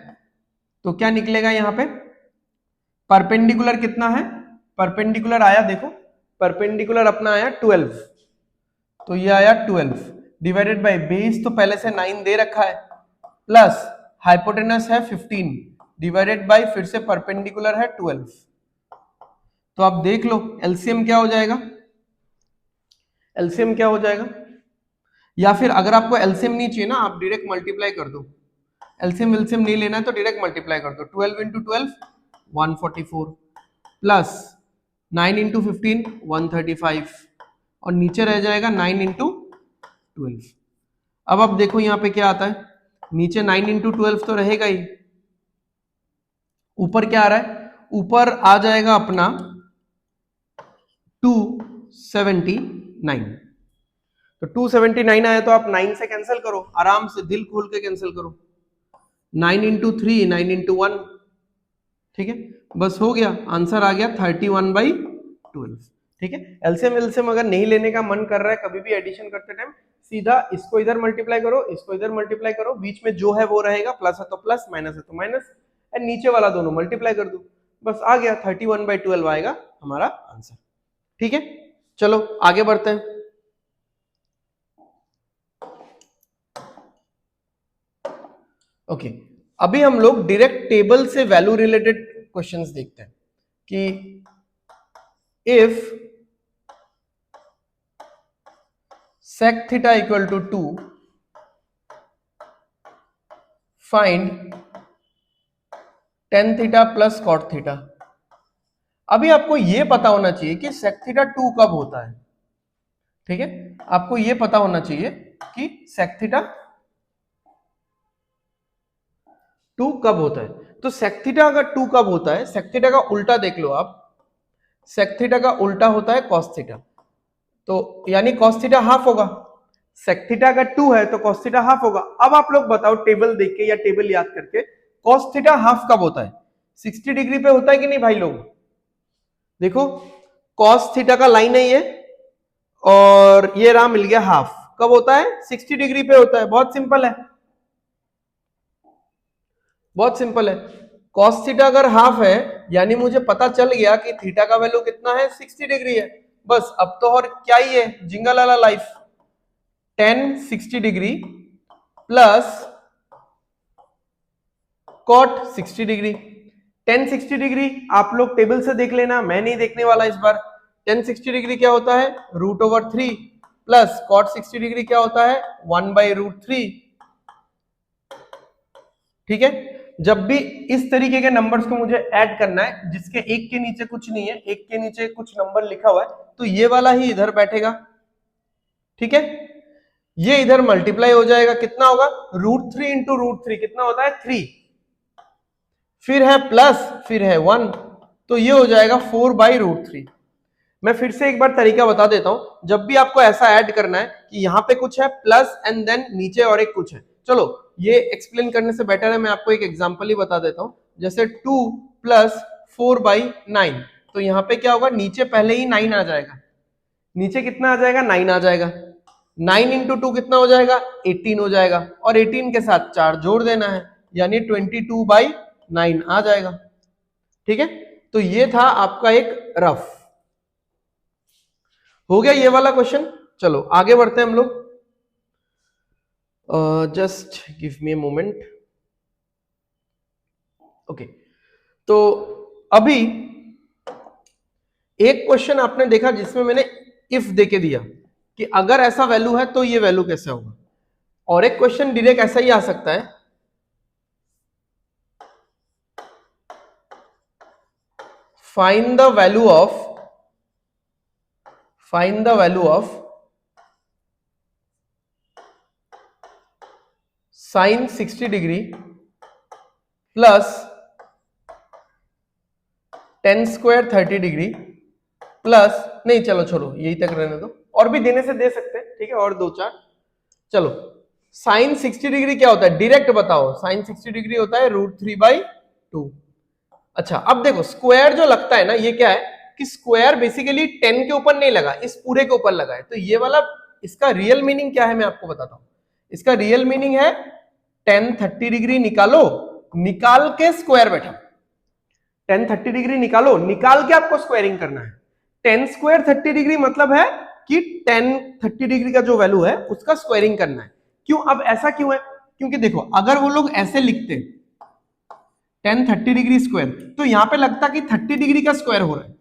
तो क्या निकलेगा यहां पे, परपेंडिकुलर कितना है, परपेंडिकुलर आया देखो, परपेंडिकुलर अपना आया 12, तो ये आया 12 डिवाइडेड बाय बेस तो पहले से 9 दे रखा है, प्लस हाइपोटेनस है 15 डिवाइडेड बाय फिर से परपेंडिकुलर है 12। तो आप देख लो एलसीएम क्या हो जाएगा, एलसीएम क्या हो जाएगा, या फिर अगर आपको एलसीएम नहीं चाहिए ना, आप डायरेक्ट मल्टीप्लाई कर दो, एलसीएम एलसीएम नहीं लेना है तो डायरेक्ट मल्टीप्लाई कर दो, 12 इंटू 12 144 प्लस 9 इंटू 15 135 और नीचे रह जाएगा 9 इंटू 12। अब आप देखो यहाँ पे क्या आता है, नीचे 9 इंटू 12 तो रहेगा ही, ऊपर क्या आ रहा है, ऊपर आ जाएगा अपना 279। तो 279 आया तो आप 9 से कैंसिल करो, आराम से दिल खोल के कैंसिल करो, 9 इंटू 3 9 इंटू 1, ठीक है, बस हो गया, आंसर आ गया 31/12। ठीक है, एलसीएम एलसीएम अगर नहीं लेने का मन कर रहा है कभी भी एडिशन करते टाइम, सीधा इसको इधर मल्टीप्लाई करो, इसको इधर मल्टीप्लाई करो, बीच में जो है वो रहेगा, प्लस है तो प्लस, माइनस है तो माइनस, एंड नीचे वाला दोनों मल्टीप्लाई कर दो, बस आ गया 31/12 आएगा हमारा आंसर। ठीक है, चलो आगे बढ़ते हैं। ओके, अभी हम लोग डायरेक्ट टेबल से वैल्यू रिलेटेड क्वेश्चंस देखते हैं कि if sec theta equal to 2 find tan theta plus cot theta। अभी आपको ये पता होना चाहिए कि sec theta 2 कब होता है, ठीक है, आपको ये पता होना चाहिए कि sec theta 2 कब होता है। तो sec theta अगर 2 कब होता है, sec theta का उल्टा देख लो आप, sec theta का उल्टा होता है cos theta, तो यानी cos theta हाफ होगा, sec theta अगर 2 है तो cos theta हाफ होगा। अब आप लोग बताओ टेबल देख के या टेबल याद करके, cos theta हाफ कब होता है, 60 डिग्री पे होता है कि नहीं भाई लोग। देखो cos थीटा का लाइन है ये, और ये रहा मिल गया हाफ, कब होता है, 60 डिग्री पे होता है, बहुत सिंपल है, बहुत सिंपल है। cos थीटा अगर हाफ है यानी मुझे पता चल गया कि थीटा का वैल्यू कितना है, 60 डिग्री है, बस अब तो और क्या ही है, जिंगल वाला life, tan 60 degree plus cot 60 degree. tan 60 degree आप लोग टेबल से देख लेना, मैं नहीं देखने वाला इस बार। tan 60 डिग्री क्या होता है, √3 प्लस cot 60 डिग्री क्या होता है, 1/√3। ठीक है, जब भी इस तरीके के नंबर्स को मुझे ऐड करना है जिसके एक के नीचे कुछ नहीं है, एक के नीचे कुछ नंबर लिखा हुआ है, तो ये वाला ही इधर बैठेगा। ठीक है, ये इधर मल्टीप्लाई हो जाएगा, कितना होगा, √3 इंटू √3 कितना होता है 3, फिर है प्लस, फिर है 1, तो ये हो जाएगा 4/√3। मैं फिर से एक बार तरीका बता देता हूं, जब भी आपको ऐसा ऐड करना है कि यहां पे कुछ है प्लस एंड देन नीचे और एक कुछ है, चलो ये एक्सप्लेन करने से बेटर है मैं आपको एक एग्जांपल ही बता देता हूं, जैसे 2 प्लस 4/9, तो यहां पे क्या होगा, नीचे पहले ही 9 आ जाएगा, नीचे कितना आ जाएगा, 9 आ जाएगा, 9 इंटू 2 कितना हो जाएगा, 18 हो जाएगा, और 18 के साथ 4 जोड़ देना है, यानी 22/9 आ जाएगा। ठीक है, तो ये था आपका एक रफ, हो गया ये वाला क्वेश्चन। चलो आगे बढ़ते हैं हम लोग, just give me a moment. Okay, तो अभी एक क्वेश्चन आपने देखा जिसमें मैंने इफ देके दिया कि अगर ऐसा वैल्यू है तो ये वैल्यू कैसे होगा, और एक क्वेश्चन डायरेक्ट ऐसा ही आ सकता है, find the value of sine 60 degree plus 10 square 30 degree plus, नहीं चलो छोड़ो यही तक रहने दो, और भी देने से दे सकते हैं, ठीक है, और दो चार। चलो साइन 60 डिग्री क्या होता है, डायरेक्ट बताओ, साइन 60 डिग्री होता है √3/2। अच्छा अब देखो स्क्वायर जो लगता है ना, ये क्या है कि स्क्वायर बेसिकली 10 के ऊपर नहीं लगा, इस पूरे के ऊपर लगा है। तो ये वाला इसका रियल मीनिंग क्या है मैं आपको बताता हूं। इसका रियल मीनिंग है 10 30 डिग्री निकालो, निकाल के स्क्वायर बैठा, 10 30 डिग्री निकालो, निकाल के आपको स्क्वायरिंग करना है। 10 स्क्वायर 30 डिग्री मतलब है कि 10 30 डिग्री का जो वैल्यू है उसका स्क्वायरिंग करना है। क्यों, अब ऐसा क्यों है, क्योंकि देखो अगर वो लोग ऐसे लिखते 10 30 डिग्री स्क्वायर, तो यहां पे लगता कि 30 डिग्री का स्क्वायर हो रहा है,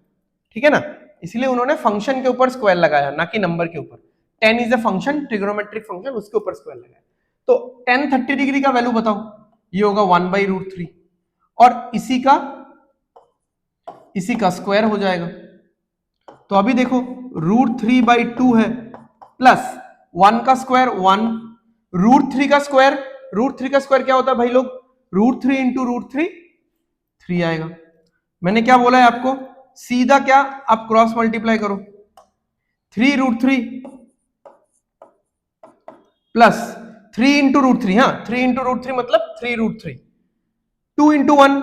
ठीक है ना, इसलिए उन्होंने फंक्शन के ऊपर स्क्वायर लगाया, ना कि नंबर के ऊपर। 10 is a function, trigonometric function, उसके ऊपर स्क्वायर लगाया। तो 10 30 डिग्री का वैल्यू बताओ, ये होगा 1/√3, और इसी का स्क्वायर हो जाएगा। तो अभी देखो √3/2 है प्लस 1 का स्क्वायर 1, √3 का स्क्वायर, √3 का स्क्वायर क्या होता है भाई लोग, √3 इंटू √3 3 आएगा। मैंने क्या बोला है आपको, सीधा क्या आप क्रॉस मल्टीप्लाई करो, 3√3 प्लस 3 इंटू √3, हाँ 3 इंटू √3 मतलब 3√3, 2 इंटू 1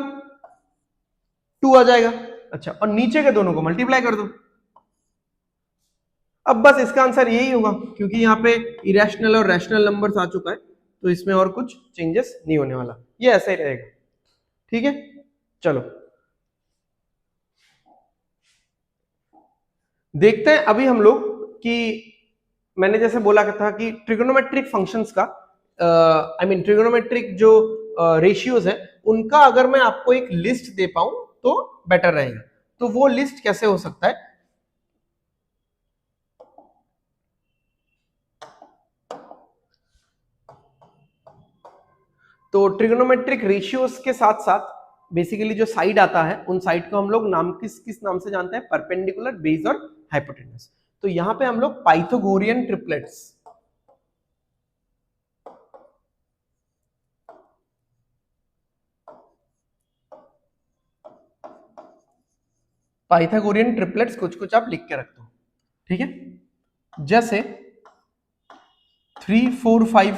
2 आ जाएगा। अच्छा और नीचे के दोनों को मल्टीप्लाई कर दो। अब बस इसका आंसर यही होगा, क्योंकि यहाँ पे इरेशनल और रैशनल नंबर्स आ चुका है, तो इसमें और कुछ चेंजेस नहीं होने वाला, ये ऐसा ही रहेगा, ठीक है। चलो देखते हैं अभी हम लोग कि मैंने जैसे बोला था कि ट्रिगोनोमेट्रिक फंक्शंस का ट्रिगोनोमेट्रिक जो रेशियोज है उनका अगर मैं आपको एक लिस्ट दे पाऊं तो बेटर रहेगा। तो वो लिस्ट कैसे हो सकता है, तो ट्रिगोनोमेट्रिक रेशियोज के साथ साथ बेसिकली जो साइड आता है उन साइड को हम लोग नाम किस नाम से जानते हैं, परपेंडिकुलर, बेस और हाइपोटेनस। तो यहां पे हम लोग पाइथागोरियन ट्रिपलेट्स, पाइथागोरियन ट्रिपलेट्स कुछ कुछ आप लिख के रख दो, ठीक है। जैसे 3 4 5,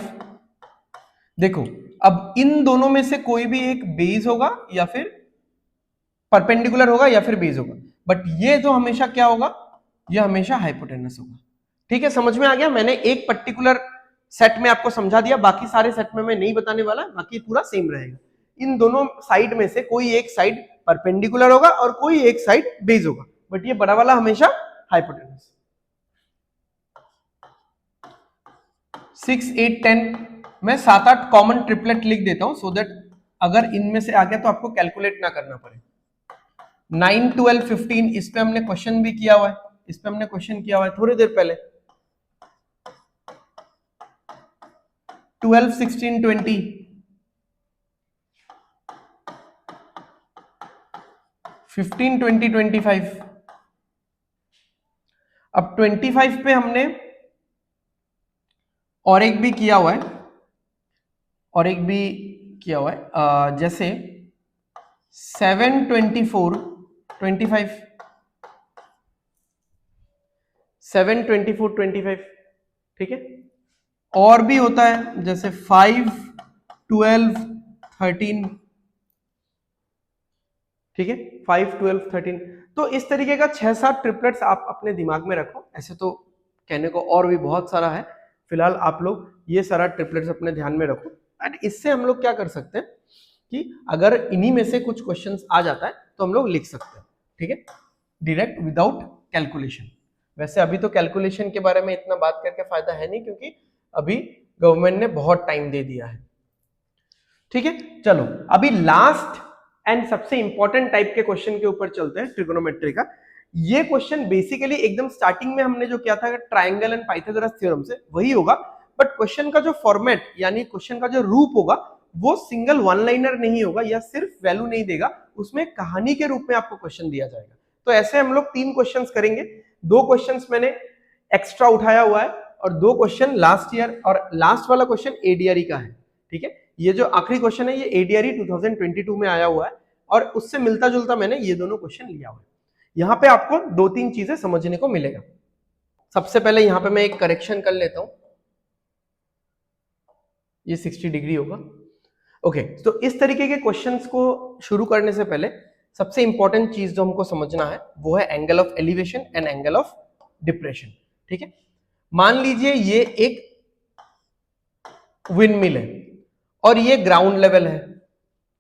देखो अब इन दोनों में से कोई भी एक बेस होगा या फिर परपेंडिकुलर होगा या फिर बेस होगा, बट ये जो हमेशा क्या होगा, ये हमेशा हाइपोटेनस होगा, ठीक है। समझ में आ गया, मैंने एक पर्टिकुलर सेट में आपको समझा दिया, बाकी सारे सेट में मैं नहीं बताने वाला, बाकी पूरा सेम रहेगा। इन दोनों साइड में से कोई एक साइड परपेंडिकुलर होगा और कोई एक साइड बेस होगा, बट ये बड़ा वाला हमेशा हाइपोटेनस। 6 8 10 मैं 7 8 कॉमन ट्रिपलेट लिख देता हूं, सो दैट अगर इनमें से आ गया तो आपको कैलकुलेट ना करना पड़े। 9 12 15, इस पे हमने क्वेश्चन भी किया हुआ है, इस पे हमने क्वेश्चन किया हुआ है थोड़ी देर पहले। 12 16 20, 15 20 25। अब 25 पे हमने और एक भी किया हुआ है, जैसे 7 24 25, 7 24 25, ठीक है। और भी होता है जैसे 5 12 13, ठीक है, 5 12 13। तो इस तरीके का 6-7 ट्रिपलेट्स आप अपने दिमाग में रखो, ऐसे तो कहने को और भी बहुत सारा है, फिलहाल आप लोग ये सारा ट्रिपलेट्स अपने ध्यान में रखो। एंड इससे हम लोग क्या कर सकते हैं कि अगर इन्हीं में से कुछ क्वेश्चंस आ जाता है तो हम लोग लिख सकते हैं, ठीक है, डायरेक्ट विदाउट कैलकुलेशन। वैसे अभी तो कैलकुलेशन के बारे में इतना बात करके फायदा है नहीं, क्योंकि अभी गवर्नमेंट ने बहुत टाइम दे दिया है, ठीक है। चलो अभी लास्ट एंड सबसे इंपॉर्टेंट टाइप के क्वेश्चन के ऊपर चलते हैं, ट्रिगोनोमेट्री का। ये क्वेश्चन बेसिकली एकदम स्टार्टिंग में हमने जो किया था ट्रायंगल एंड पाइथागोरस थ्योरम से, वही होगा, बट क्वेश्चन का जो फॉर्मेट यानी क्वेश्चन का जो रूप होगा वो सिंगल वन लाइनर नहीं होगा या सिर्फ वैल्यू नहीं देगा, उसमें कहानी के रूप में आपको क्वेश्चन दिया जाएगा। तो ऐसे हम लोग 3 क्वेश्चंस करेंगे, 2 क्वेश्चंस मैंने एक्स्ट्रा उठाया हुआ है और 2 क्वेश्चन लास्ट ईयर, और लास्ट वाला क्वेश्चन एडीआरई का है, ठीक है। ये जो आखिरी क्वेश्चन है ये एडीआरई 2022 में आया हुआ है, और उससे मिलता जुलता मैंने ये दोनों क्वेश्चन लिया हुआ है। यहाँ पे आपको 2-3 चीजें समझने को मिलेगा। सबसे पहले यहाँ पे मैं एक करेक्शन कर लेता हूं, ये 60 डिग्री होगा। ओके, तो इस तरीके के क्वेश्चंस को शुरू करने से पहले सबसे इंपॉर्टेंट चीज जो हमको समझना है वो है angle of elevation and angle of depression. ठीक है, मान लीजिए ये एक विंड मिल है और ये ग्राउंड लेवल है।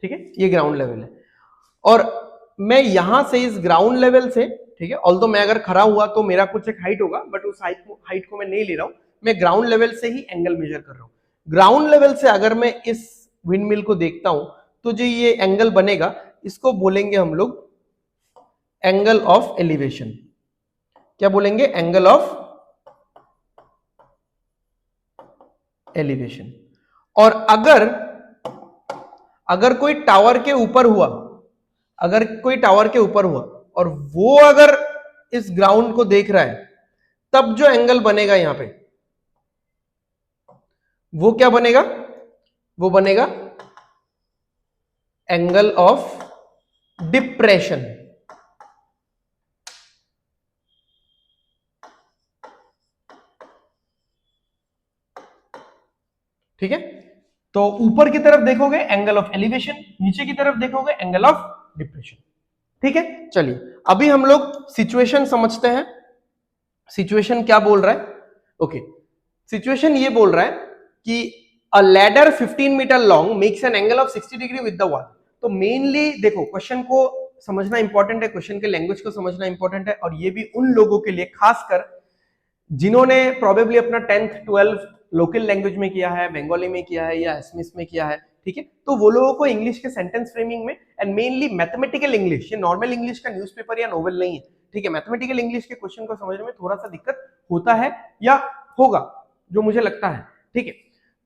ठीक है, ये ग्राउंड लेवल है और मैं यहां से इस ग्राउंड लेवल से, ठीक है, ऑल्दो मैं अगर खड़ा हुआ तो मेरा कुछ एक हाइट होगा, बट उस हाइट को मैं नहीं ले रहा हूं, मैं ग्राउंड लेवल से ही एंगल मेजर कर रहा हूं। ग्राउंड लेवल से अगर मैं इस विंड मिल को देखता हूं तो जो ये एंगल बनेगा इसको बोलेंगे हम लोग एंगल ऑफ एलिवेशन। क्या बोलेंगे? Angle of elevation. और अगर कोई टावर के ऊपर हुआ, अगर कोई टावर के ऊपर हुआ और वो अगर इस ग्राउंड को देख रहा है, तब जो एंगल बनेगा यहां पे वो क्या बनेगा? वो बनेगा एंगल ऑफ डिप्रेशन। ठीक है, तो ऊपर की तरफ देखोगे एंगल ऑफ एलिवेशन, नीचे की तरफ देखोगे एंगल ऑफ डिप्रेशन। ठीक है, चलिए अभी हम लोग सिचुएशन समझते हैं। सिचुएशन क्या बोल रहा है? ओके, सिचुएशन ये बोल रहा है कि a ladder 15 metre long makes an angle of 60 degree with the wall. तो मेनली देखो, क्वेश्चन को समझना इंपॉर्टेंट है, क्वेश्चन के लैंग्वेज को समझना इंपॉर्टेंट है, और ये भी उन लोगों के लिए खासकर जिन्होंने प्रोबेबली अपना 10th 12th लोकल लैंग्वेज में किया है, बंगाली में किया है या एसमिस में किया है। ठीक है, तो वो लोगों को इंग्लिश के सेंटेंस फ्रेमिंग में एंड मेनली मैथमेटिकल इंग्लिश, ये नॉर्मल इंग्लिश का न्यूज़पेपर या नोवेल नहीं है। ठीक है, मैथमेटिकल इंग्लिश के क्वेश्चन को समझने में थोड़ा सा दिक्कत होता है या होगा, जो मुझे लगता है। ठीक है,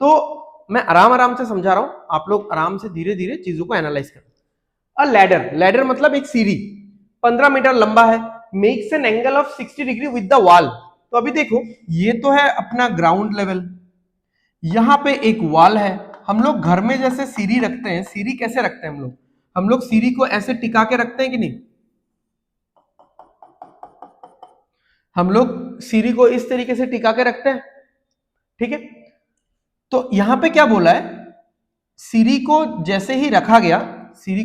तो मैं आराम से समझा रहा हूं, आप लोग आराम से धीरे धीरे चीजों को एनालाइज करें। अ लैडर, लैडर मतलब एक सीढ़ी 15 मीटर लंबा है, makes an angle of 60 degree with the wall. तो अभी देखो, ये तो है अपना ग्राउंड लेवल, यहां पे एक वॉल है। हम लोग घर में जैसे सीढ़ी रखते हैं, सीढ़ी कैसे रखते हैं हम लोग सीढ़ी को ऐसे टिका के रखते हैं कि नहीं? हम लोग सीढ़ी को इस तरीके से टिका के रखते हैं। ठीक है, तो यहां पे क्या बोला है? सीढ़ी को जैसे ही रखा गया, सीढ़ी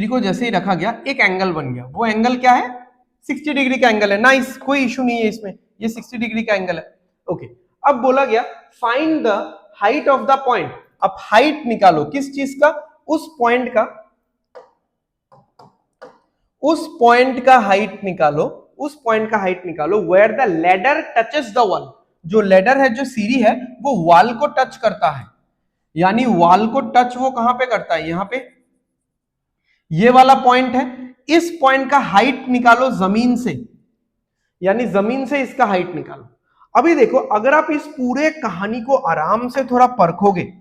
को जैसे ही रखा गया, एक एंगल बन गया। वो एंगल क्या है? 60 डिग्री का एंगल है। नाइस, कोई इशू नहीं है इसमें, ये 60 डिग्री का एंगल है। ओके, अब बोला गया find the height of the point. अब हाइट निकालो, किस चीज का? उस पॉइंट का, उस पॉइंट का हाइट निकालो, उस पॉइंट का हाइट निकालो where the ladder touches the wall. जो लैडर है, जो सीढ़ी है, वो वॉल को टच करता है। यानी वॉल को टच वो कहां पे करता है? यहां पे, ये वाला पॉइंट है। इस पॉइंट का हाइट निकालो जमीन से, यानी जमीन से इसका हाइट निकालो। अभी देखो, अगर आप इस पूरे कहानी को आराम से थोड़ा परखोगे,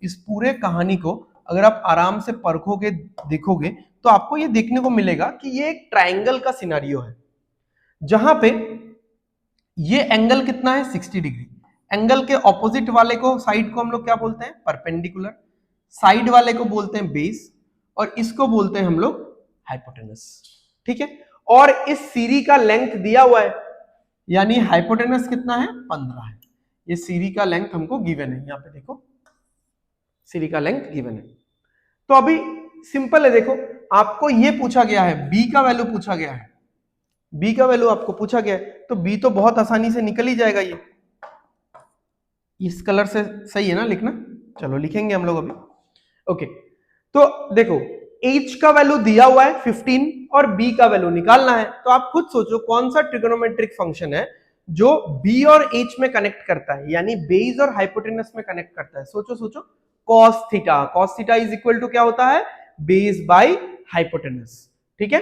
इस पूरे कहानी को अगर आप आराम से परखोगे, देखोगे, तो आपको ये देखने को मिलेगा कि ये एक ट्रायंगल का सिनेरियो है, जहां पे ये एंगल कितना है? 60 डिग्री। एंगल के ऑपोजिट वाले को, साइड को हम लोग क्या बोलते हैं? परपेंडिकुलर। साइड वाले को बोलते हैं बेस, और इसको बोलते हैं हम लोग हाइपोटेनस। ठीक है, और इस सीढ़ी का लेंथ दिया हुआ है, यानी हाइपोटेनस कितना है? 15 है। ये सीढ़ी का लेंथ हमको गिवन है, यहां पे देखो सीढ़ी का लेंथ गिवन है। तो अभी सिंपल है, देखो आपको ये पूछा गया है, बी का वैल्यू पूछा गया है, बी का वैल्यू आपको पूछा गया है, तो बी तो बहुत आसानी से निकल ही जाएगा। ये इस कलर से सही है ना लिखना? चलो लिखेंगे हम लोग अभी। ओके, तो देखो h का वैल्यू दिया हुआ है 15 और b का वैल्यू निकालना है। तो आप खुद सोचो कौन सा ट्रिगोनोमेट्रिक फंक्शन है जो b और h में कनेक्ट करता है, यानी बेस और हाइपोटेनस में कनेक्ट करता है। सोचो सोचो, cos theta. cos theta is equal to क्या होता है? Base by hypotenuse. ठीक है,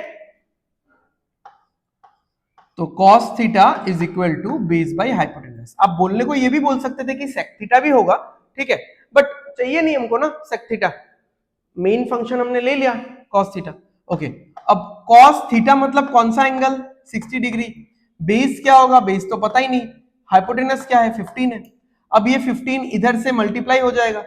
तो cos theta is equal to base by hypotenuse. आप बोलने को ये भी बोल सकते थे कि sec थीटा भी होगा, ठीक है, बट चाहिए नहीं हमको ना sec थीटा, मेन फंक्शन हमने ले लिया cos थीटा। ओके, अब cos थीटा मतलब कौन सा एंगल? 60 डिग्री। बेस क्या होगा? बेस तो पता ही नहीं। हाइपोटेनस क्या है? 15 है। अब ये 15 इधर से मल्टीप्लाई हो जाएगा।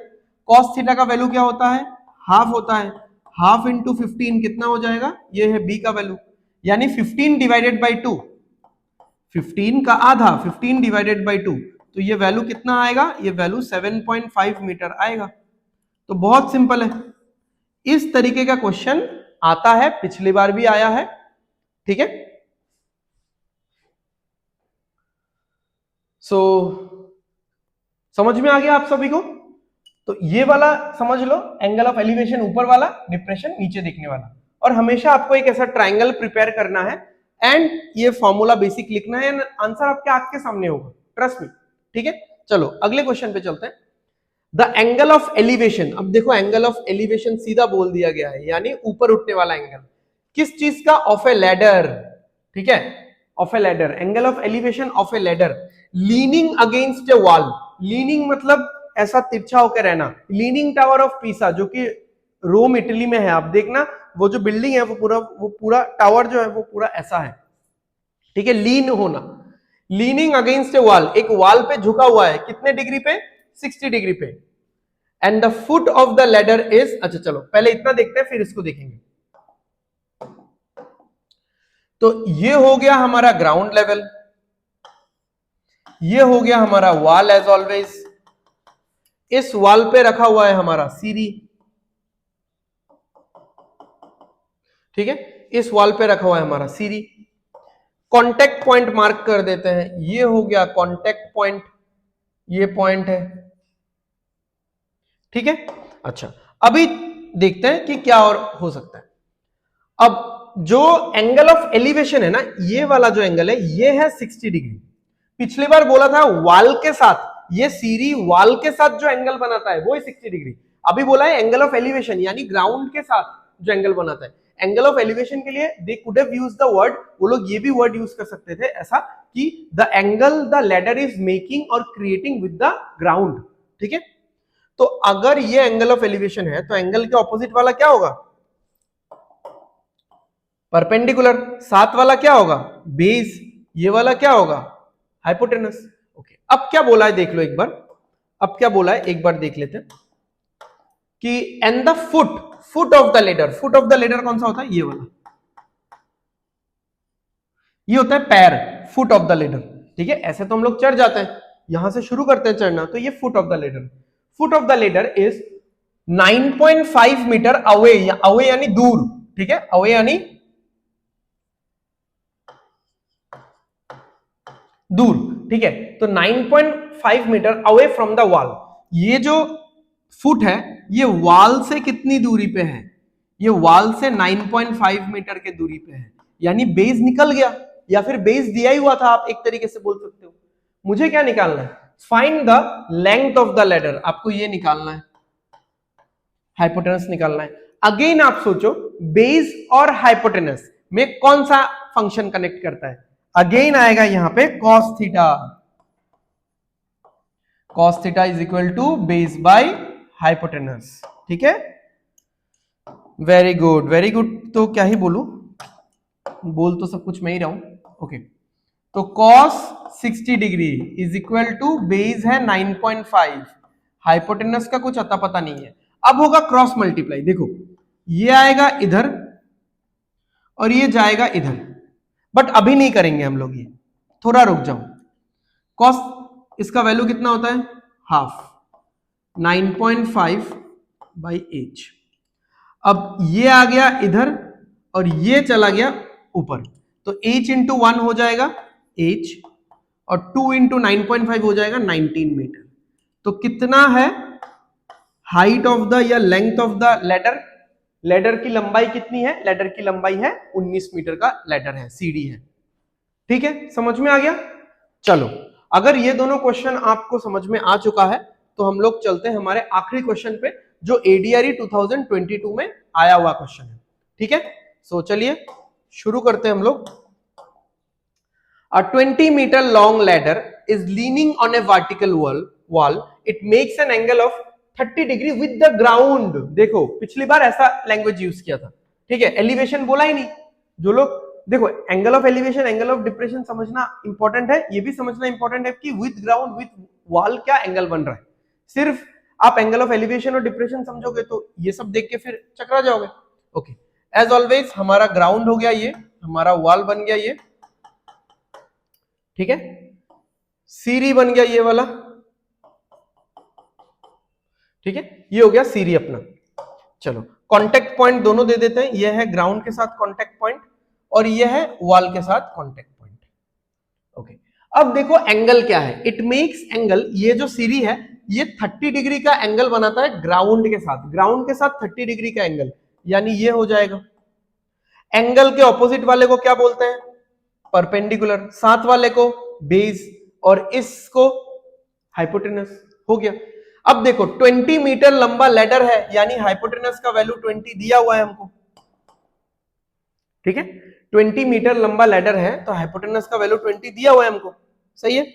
cos थीटा का वैल्यू क्या होता है? हाफ होता है, हाफ इंटू 15 कितना हो जाएगा, ये है बी का वैल्यू, यानी 15 डिवाइडेड बाई 2, 15 का आधा 15 डिवाइडेड बाई 2, तो ये वैल्यू कितना आएगा, ये वैल्यू 7.5 मीटर आएगा। तो बहुत सिंपल है, इस तरीके का क्वेश्चन आता है, पिछली बार भी आया है, ठीक है। सो समझ में आ गया आप सभी को। तो ये वाला समझ लो, एंगल ऑफ एलिवेशन ऊपर वाला, डिप्रेशन नीचे देखने वाला, और हमेशा आपको एक ऐसा ट्रायंगल प्रिपेयर करना है एंड ये फॉर्मूला बेसिक लिखना है, आंसर आपके आंख के सामने होगा, ट्रस्ट मी, ठीक है। चलो अगले क्वेश्चन पे चलते हैं। द एंगल ऑफ एलिवेशन, अब देखो एंगल ऑफ एलिवेशन सीधा बोल दिया गया है, यानी ऊपर उठने वाला एंगल, किस चीज का, ऑफ ए लैडर, ठीक है, of A ladder, angle of elevation of A ladder leaning against A wall, leaning मतलब ऐसा तिरछा होकर रहना, लीनिंग टावर ऑफ पीसा जो कि रोम इटली में है, आप देखना वो जो बिल्डिंग है वो पूरा टावर जो है वो पूरा ऐसा है, ठीक है, लीन होना, लीनिंग अगेंस्ट ए वॉल, एक वॉल पे झुका हुआ है, कितने डिग्री पे, 60 डिग्री पे, and the foot of the ladder is, अच्छा चलो पहले इतना देखते हैं फिर इसको देखेंगे। तो ये हो गया हमारा ग्राउंड लेवल, ये हो गया हमारा वॉल एज ऑलवेज, इस वॉल पे रखा हुआ है हमारा सीढ़ी, ठीक है, इस वॉल पे रखा हुआ है हमारा सीढ़ी, कांटेक्ट पॉइंट मार्क कर देते हैं, ये हो गया कांटेक्ट पॉइंट, ये पॉइंट है, ठीक है। अच्छा अभी देखते हैं कि क्या और हो सकता है। अब जो एंगल ऑफ एलिवेशन है ना, ये वाला जो एंगल है ये है 60 डिग्री, पिछली बार बोला था वॉल के साथ, ये सीरी वॉल के साथ जो एंगल बनाता है वो है 60 डिग्री, अभी बोला है एंगल ऑफ एलिवेशन यानी ग्राउंड के साथ जो एंगल बनाता है। एंगल ऑफ एलिवेशन के लिए they could have used the word, वो लोग ये भी वर्ड यूज कर सकते थे ऐसा कि the angle the ladder is making और क्रिएटिंग विद द ग्राउंड, ठीक है। तो अगर ये एंगल ऑफ एलिवेशन है तो एंगल के ऑपोजिट वाला क्या होगा, परपेंडिकुलर, साथ वाला क्या होगा, बेस, ये वाला क्या होगा, हाइपोटेनस। ओके अब क्या बोला है देख लो एक बार, अब क्या बोला है एक बार देख लेते हैं कि and the foot of the ladder, foot of the ladder कौन सा होता है, ये वाला, ये होता है पैर, फुट ऑफ द लेडर, ठीक है। ऐसे तो हम लोग चढ़ जाते हैं, यहां से शुरू करते हैं चढ़ना, तो ये foot of the ladder, foot of the ladder is 9.5 metre away, away यानी दूर, ठीक है, अवे यानी दूर, ठीक है। तो 9.5 metre away from the wall, ये जो फुट है ये वॉल से कितनी दूरी पे है, ये वॉल से 9.5 मीटर के दूरी पे है, यानी बेस निकल गया, या फिर बेस दिया ही हुआ था, आप एक तरीके से बोल सकते हो। मुझे क्या निकालना है, find the length of the ladder, आपको ये निकालना है, हाइपोटेनस निकालना है। अगेन आप सोचो बेस और हाइपोटेनस में कौन सा फंक्शन कनेक्ट करता है, अगेन आएगा यहां पे cos theta, cos theta is equal to base by hypotenuse, ठीक है। वेरी गुड वेरी गुड, तो क्या ही बोलूं, बोल तो सब कुछ मैं ही रहा हूं, ओके। तो cos 60 degree is equal to base है 9.5, हाइपोटेनस का कुछ अता पता नहीं है। अब होगा क्रॉस मल्टीप्लाई, देखो ये आएगा इधर और ये जाएगा इधर, बट अभी नहीं करेंगे हम लोग, ये थोड़ा रुक जाओ। कॉस इसका वैल्यू कितना होता है, हाफ, 9.5 बाई एच। अब ये आ गया इधर और ये चला गया ऊपर, तो h इंटू 1 हो जाएगा h और 2 इंटू 9.5 हो जाएगा 19 मीटर। तो कितना है हाइट ऑफ द या length of the ladder, ladder की लंबाई कितनी है, लैडर की लंबाई है 19 मीटर का लैडर है, सीढ़ी है, ठीक है, समझ में आ गया। चलो अगर ये दोनों क्वेश्चन आपको समझ में आ चुका है तो हम लोग चलते हैं हमारे आखिरी क्वेश्चन पे, जो एडीआरई 2022 में आया हुआ क्वेश्चन है, ठीक है। सो चलिए शुरू करते हैं हम लोग। A 20 meter long ladder is leaning on a vertical wall. It makes an angle of 30 degree with the ground. देखो पिछली बार ऐसा लैंग्वेज यूज किया था, ठीक है, एलिवेशन बोला ही नहीं। जो लोग देखो angle of elevation angle of depression समझना इंपॉर्टेंट है, ये भी समझना इंपॉर्टेंट है कि विद ग्राउंड विद वॉल क्या एंगल बन रहा है। सिर्फ आप एंगल ऑफ एलिवेशन और डिप्रेशन समझोगे तो ये सब देख के फिर चकरा जाओगे। ओके, एज ऑलवेज हमारा ग्राउंड हो गया, ये हमारा वॉल बन गया ये, ठीक है, सीरी बन गया ये वाला, ठीक है, ये हो गया सीरी अपना। चलो कांटेक्ट पॉइंट दोनों दे देते हैं, ये है ग्राउंड के साथ कांटेक्ट पॉइंट और ये है वॉल के साथ कांटेक्ट पॉइंट। ओके, अब देखो एंगल क्या है, इट मेक्स एंगल, ये जो सीरी है ये 30 डिग्री का एंगल बनाता है ग्राउंड के साथ, ग्राउंड के साथ 30 डिग्री का एंगल, यानी ये हो जाएगा। एंगल के ऑपोजिट वाले को क्या बोलते हैं, परपेंडिकुलर, साथ वाले को बेस और इसको हाइपोटेनस। हो गया। अब देखो 20 मीटर लंबा लेडर है, यानी हाइपोटेनस का वैल्यू 20 दिया हुआ है हमको, ठीक है, 20 मीटर लंबा लेडर है तो हाइपोटेनस का वैल्यू 20 दिया हुआ है हमको, सही है,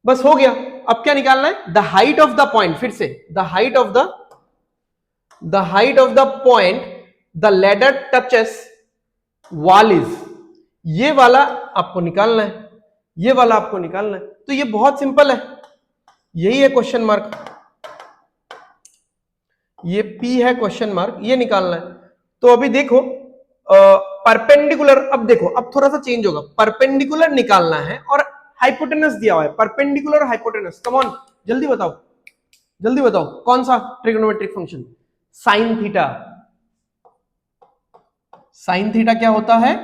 बस हो गया। अब क्या निकालना है, the height of the point, फिर से the height of the point the ladder touches wall is, ये वाला आपको निकालना है, ये वाला आपको निकालना है। तो ये बहुत सिंपल है, यही है क्वेश्चन मार्क, ये P है क्वेश्चन मार्क, ये निकालना है। तो अभी देखो परपेंडिकुलर, अब देखो अब थोड़ा सा चेंज होगा, परपेंडिकुलर निकालना है और हाइपोटेनस दिया हुआ है, परपेंडिकुलर और हाइपोटेनस, कम ऑन जल्दी बताओ, जल्दी बताओ कौन सा trigonometric function, sine theta. Sine theta क्या होता है,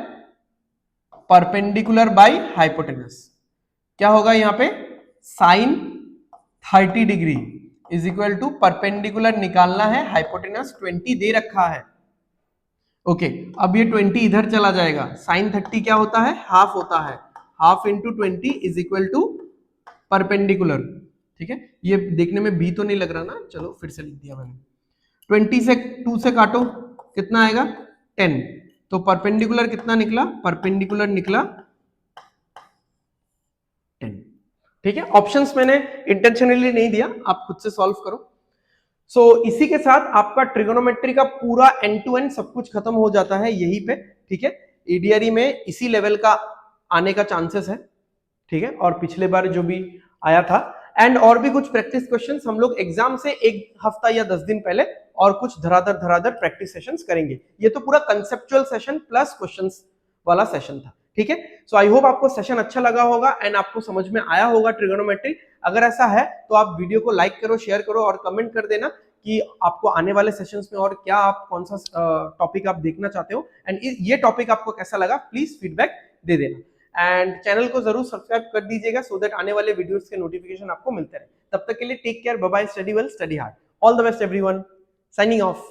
परपेंडिकुलर बाय हाइपोटेनस, क्या होगा यहाँ पे, sine 30 degree is equal to perpendicular निकालना है, हाइपोटेनस 20 दे रखा है। ओके, अब ये 20 इधर चला जाएगा, साइन 30 क्या होता है, हाफ होता है, half into 20 is equal to perpendicular, ठीक है, ये देखने में बी तो नहीं लग रहा ना, चलो फिर से लिख दिया मैंने, 20 से 2 से काटो कितना आएगा 10, तो परपेंडिकुलर कितना निकला, परपेंडिकुलर निकला 10, ठीक है। ऑप्शंस मैंने इंटेंशनली नहीं दिया, आप खुद से सॉल्व करो। सो इसी के साथ आपका ट्रिगोनोमेट्री का पूरा एंड टू एंड सब कुछ खत्म हो जाता है यहीं पे, ठीक है। ईडीआरई में इसी लेवल का आने का चांसेस है, ठीक है, और पिछले बार जो भी आया था, एंड और भी कुछ प्रैक्टिस क्वेश्चंस हम लोग एग्जाम से एक हफ्ता या 10 दिन पहले और कुछ धराधर प्रैक्टिस सेशंस करेंगे। ये तो पूरा कंसेप्चुअल सेशन प्लस क्वेश्चंस वाला सेशन था, ठीक है। सो आई होप आपको सेशन अच्छा लगा होगा एंड आपको समझ में आया होगा ट्रिगोनोमेट्री। अगर ऐसा है तो आप वीडियो को लाइक करो, शेयर करो और कमेंट कर देना कि आपको आने वाले सेशंस में और क्या आप कौन सा टॉपिक आप देखना चाहते हो, एंड ये टॉपिक आपको कैसा लगा प्लीज फीडबैक दे देना। एंड चैनल को जरूर सब्सक्राइब कर दीजिएगा सो दैट आने वाले वीडियोस के नोटिफिकेशन आपको मिलते रहे। तब तक के लिए take care, bye bye, study well, study hard, all the best everyone, signing of.